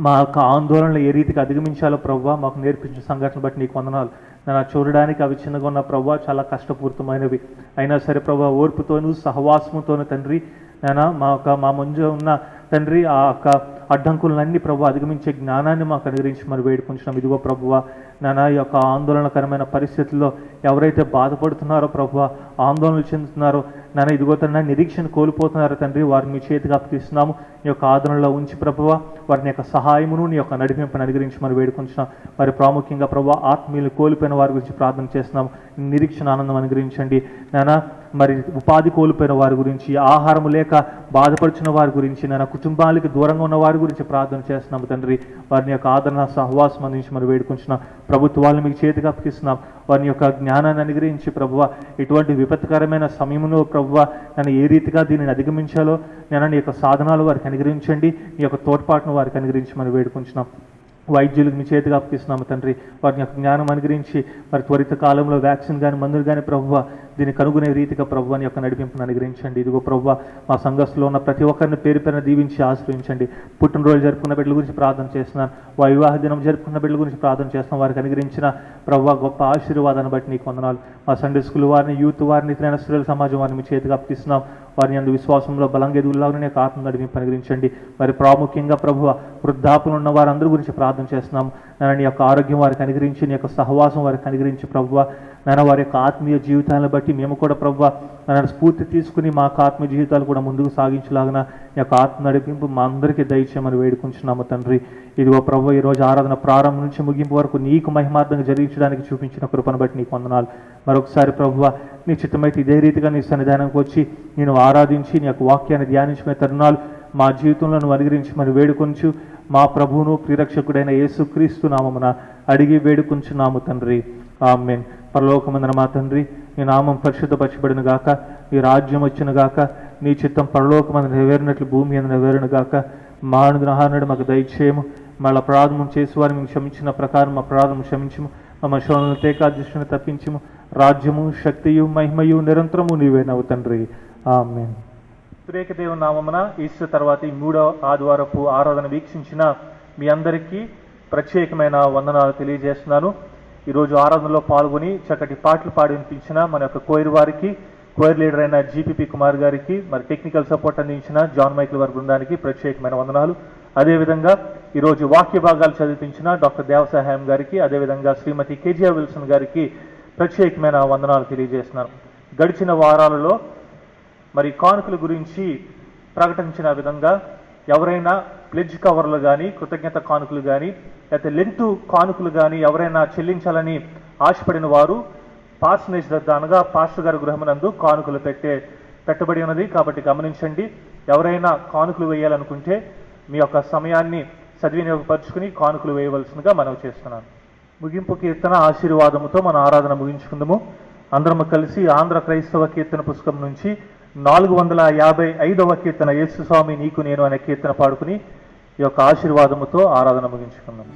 మా యొక్క ఆందోళనలు ఏ రీతిగా అధిగమించాలో ప్రభువా మాకు నేర్పించిన సంఘటన బట్టి నీకు వందనాలు. నన్ను చూడడానికి అవి చిన్నగా ఉన్న ప్రభువా చాలా కష్టపూరితమైనవి అయినా సరే ప్రభువా ఓర్పుతోనూ సహవాసముతోనూ తండ్రి నాన్న మా ముందు ఉన్న తండ్రి ఆ యొక్క అడ్డంకులన్నీ ప్రభు అధిగమించే జ్ఞానాన్ని మాకు అనుగ్రహించి మరి వేడుకుంటున్నాం. ఇదిగో ప్రభువా నాన్న, ఈ యొక్క ఆందోళనకరమైన పరిస్థితుల్లో ఎవరైతే బాధపడుతున్నారో ప్రభువా, ఆందోళనలు చెందుతున్నారో నాన్న, ఇదిగో తన నిరీక్షణ కోల్పోతున్నారో తండ్రి, వారిని మీ చేతికి అప్పగిస్తున్నాము. నీ యొక్క ఆదరణలో ఉంచి ప్రభువా వారిని యొక్క సహాయమును నీ యొక్క నడిపింపును అనుగ్రహించి మరి వేడుకుంటున్నాం. మరి ప్రాముఖ్యంగా ప్రభువా ఆత్మీయులు కోల్పోయిన వారి గురించి ప్రార్థన చేస్తున్నాము. నిరీక్షణ ఆనందం అనుగ్రహించండి నాన్న. మరి ఉపాధి కోల్పోయిన వారి గురించి, ఆహారం లేక బాధపడుచున్న వారి గురించి, నాన్న కుటుంబాలకి దూరంగా ఉన్న వారి గురించి ప్రార్థన చేస్తున్నాము తండ్రి. వారిని యొక్క ఆదరణ సహవాసం అందించి మరి వేడుకుంటున్నాం. ప్రభుత్వాలను మీకు చేతికి అప్పగిస్తున్నాం. వారి యొక్క జ్ఞానాన్ని అనుగ్రహించి ప్రభువా ఇటువంటి విపత్కరమైన సమయంలో ప్రభువా నన్ను ఏ రీతిగా దీనిని అధిగమించాలో నేను నీ యొక్క సాధనాలు వారికి అనుగ్రహించండి. నీ యొక్క తోడ్పాటును వారికి అనుగ్రహించి మనం వేడుకుంటున్నాం. వైద్యులకు మీ చేతిగా అప్పగిస్తున్నాము తండ్రి. వారిని యొక్క జ్ఞానం అనుగ్రహించి మరి త్వరిత కాలంలో వ్యాక్సిన్ కానీ మందులు కానీ ప్రభువా దీన్ని కనుగొనే రీతిగా ప్రభువాని యొక్క నడిపింపును అనుగ్రహించండి. ఇదిగో ప్రభువా మా సంఘస్థలో ఉన్న ప్రతి ఒక్కరిని పేరు పేరున దీవించి ఆశ్రయించండి. పుట్టినరోజు జరుపుకున్న బిడ్డల గురించి ప్రార్థన చేస్తున్నాను. వివాహ దినం జరుపుకున్న బిడ్డల గురించి ప్రార్థన చేస్తున్నాం. వారికి అనుగ్రహించిన ప్రభువా గొప్ప ఆశీర్వాదాన్ని బట్టి నీకు వందనాలు. మా సండే స్కూల్ వారిని, యూత్ వారిని, ఇతర స్త్రీల సమాజం వారిని మీ చేతిగా అప్పగిస్తున్నాం. వారిని అందు విశ్వాసంలో బలంగా ఎదుగులాగానే ఆత్మ నడిపింపు అనుగ్రహించండి. మరి ప్రాముఖ్యంగా ప్రభువ వృద్ధాపులు ఉన్న వారందరి గురించి ప్రార్థన చేస్తున్నాము. నేను నీ యొక్క ఆరోగ్యం వారికి అనుగ్రహించి, నీ యొక్క సహవాసం వారికి అనుగ్రహించి ప్రభువ నేను వారి యొక్క ఆత్మీయ జీవితాలను బట్టి మేము కూడా ప్రభువ నన్ను స్ఫూర్తి తీసుకుని మా ఆత్మీయ జీవితాలు కూడా ముందుకు సాగించలాగిన నీ యొక్క ఆత్మ నడిపింపు మా అందరికీ దయచేయమని వేడుకుంటున్నాము తండ్రి. ఇదిగో ప్రభు ఈరోజు ఆరాధన ప్రారంభం నుంచి ముగింపు వరకు నీకు మహిమార్థంగా జరిగించడానికి చూపించిన కృపను బట్టి నీకు వందనాలు. మరొకసారి ప్రభువ నీ చిత్తమైతే ఇదే రీతిగా నీ సన్నిధానానికి వచ్చి నేను ఆరాధించి నీ యొక్క వాక్యాన్ని ధ్యానించుకునే తరుణాలు మా జీవితంలో నువ్వు అనుగ్రహించి మరి వేడుకొంచు. మా ప్రభువును ప్రియరక్షకుడైన యేసుక్రీస్తు నామమున అడిగి వేడుకుంటున్నాము తండ్రి. ఆమేన్. పరలోకమందున మా తండ్రి, నీ నామం పరిశుద్ధపరచబడును గాక, నీ రాజ్యం వచ్చును గాక, నీ చిత్తం పరలోకమందు నెరవేరినట్లు భూమి అందు నెరవేరును గాక. మా ఆహారమును మాకు దయచేయము. మళ్ళీ అపరాధము చేసేవారు మేము క్షమించిన ప్రకారం మా అపరాధము క్షమించము. మా శోధనలు తేకాదృష్టిని తప్పించము. రాజ్యము, శక్తియు, మహిమయు నిరంతరము నీవేనవు తండ్రి. ఆమేన్. దేవుని నామమున ఈస్టర్ తర్వాత ఈ 3వ ఆదివారపు ఆరాధన వీక్షించిన మీ అందరికీ ప్రత్యేకమైన వందనాలు తెలియజేస్తున్నాను. ఈరోజు ఆరాధనలో పాల్గొని చక్కటి పాటలు పాడి వినిపించిన మన యొక్క కోయిర్ వారికి, కోయిర్ లీడర్ అయిన జీపీపీ కుమార్ గారికి, మరి టెక్నికల్ సపోర్ట్ అందించిన జాన్ మైకిల్ వారి బృందానికి ప్రత్యేకమైన వందనాలు. అదేవిధంగా ఈరోజు వాక్య భాగాలు చదివించిన డాక్టర్ దేవసహాయం గారికి, అదేవిధంగా శ్రీమతి కేజీఆర్ విల్సన్ గారికి ప్రత్యేకమైన వందనాలు తెలియజేస్తున్నాను. గడిచిన వారాలలో మరి కానుకల గురించి ప్రకటించిన విధంగా ఎవరైనా ప్లెడ్జ్ కవర్లు కానీ, కృతజ్ఞత కానుకలు కానీ, లేకపోతే లెంటు కానుకలు కానీ ఎవరైనా చెల్లించాలని ఆశపడిన వారు పార్సనేజ్ వద్ద అనగా పాస్టర్ గారి గృహమునందు కానుకలు పెట్టబడి ఉన్నది. కాబట్టి గమనించండి. ఎవరైనా కానుకలు వేయాలనుకుంటే మీ యొక్క సమయాన్ని సద్వినియోగపరుచుకుని కానుకలు వేయవలసిందిగా మనవి చేస్తున్నాను. ముగింపు కీర్తన ఆశీర్వాదముతో మన ఆరాధన ముగించుకుందాము. అందరము కలిసి ఆంధ్ర క్రైస్తవ కీర్తన పుస్తకం నుంచి 455వ కీర్తన యేసు స్వామి నీకు నేను అనే కీర్తన పాడుకుని ఈ యొక్క ఆశీర్వాదముతో ఆరాధన ముగించుకుందాం.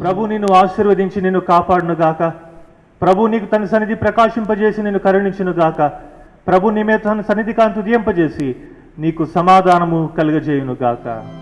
ప్రభు నిన్ను ఆశీర్వదించి నిన్ను కాపాడునుగాక. ప్రభు నీకు తన సన్నిధి ప్రకాశింపజేసి నిన్ను కరుణించునుగాక. ప్రభు నీ మీద తన సన్నిధి కాంతి ఉదయింపజేసి నీకు సమాధానము కలుగజేయునుగాక.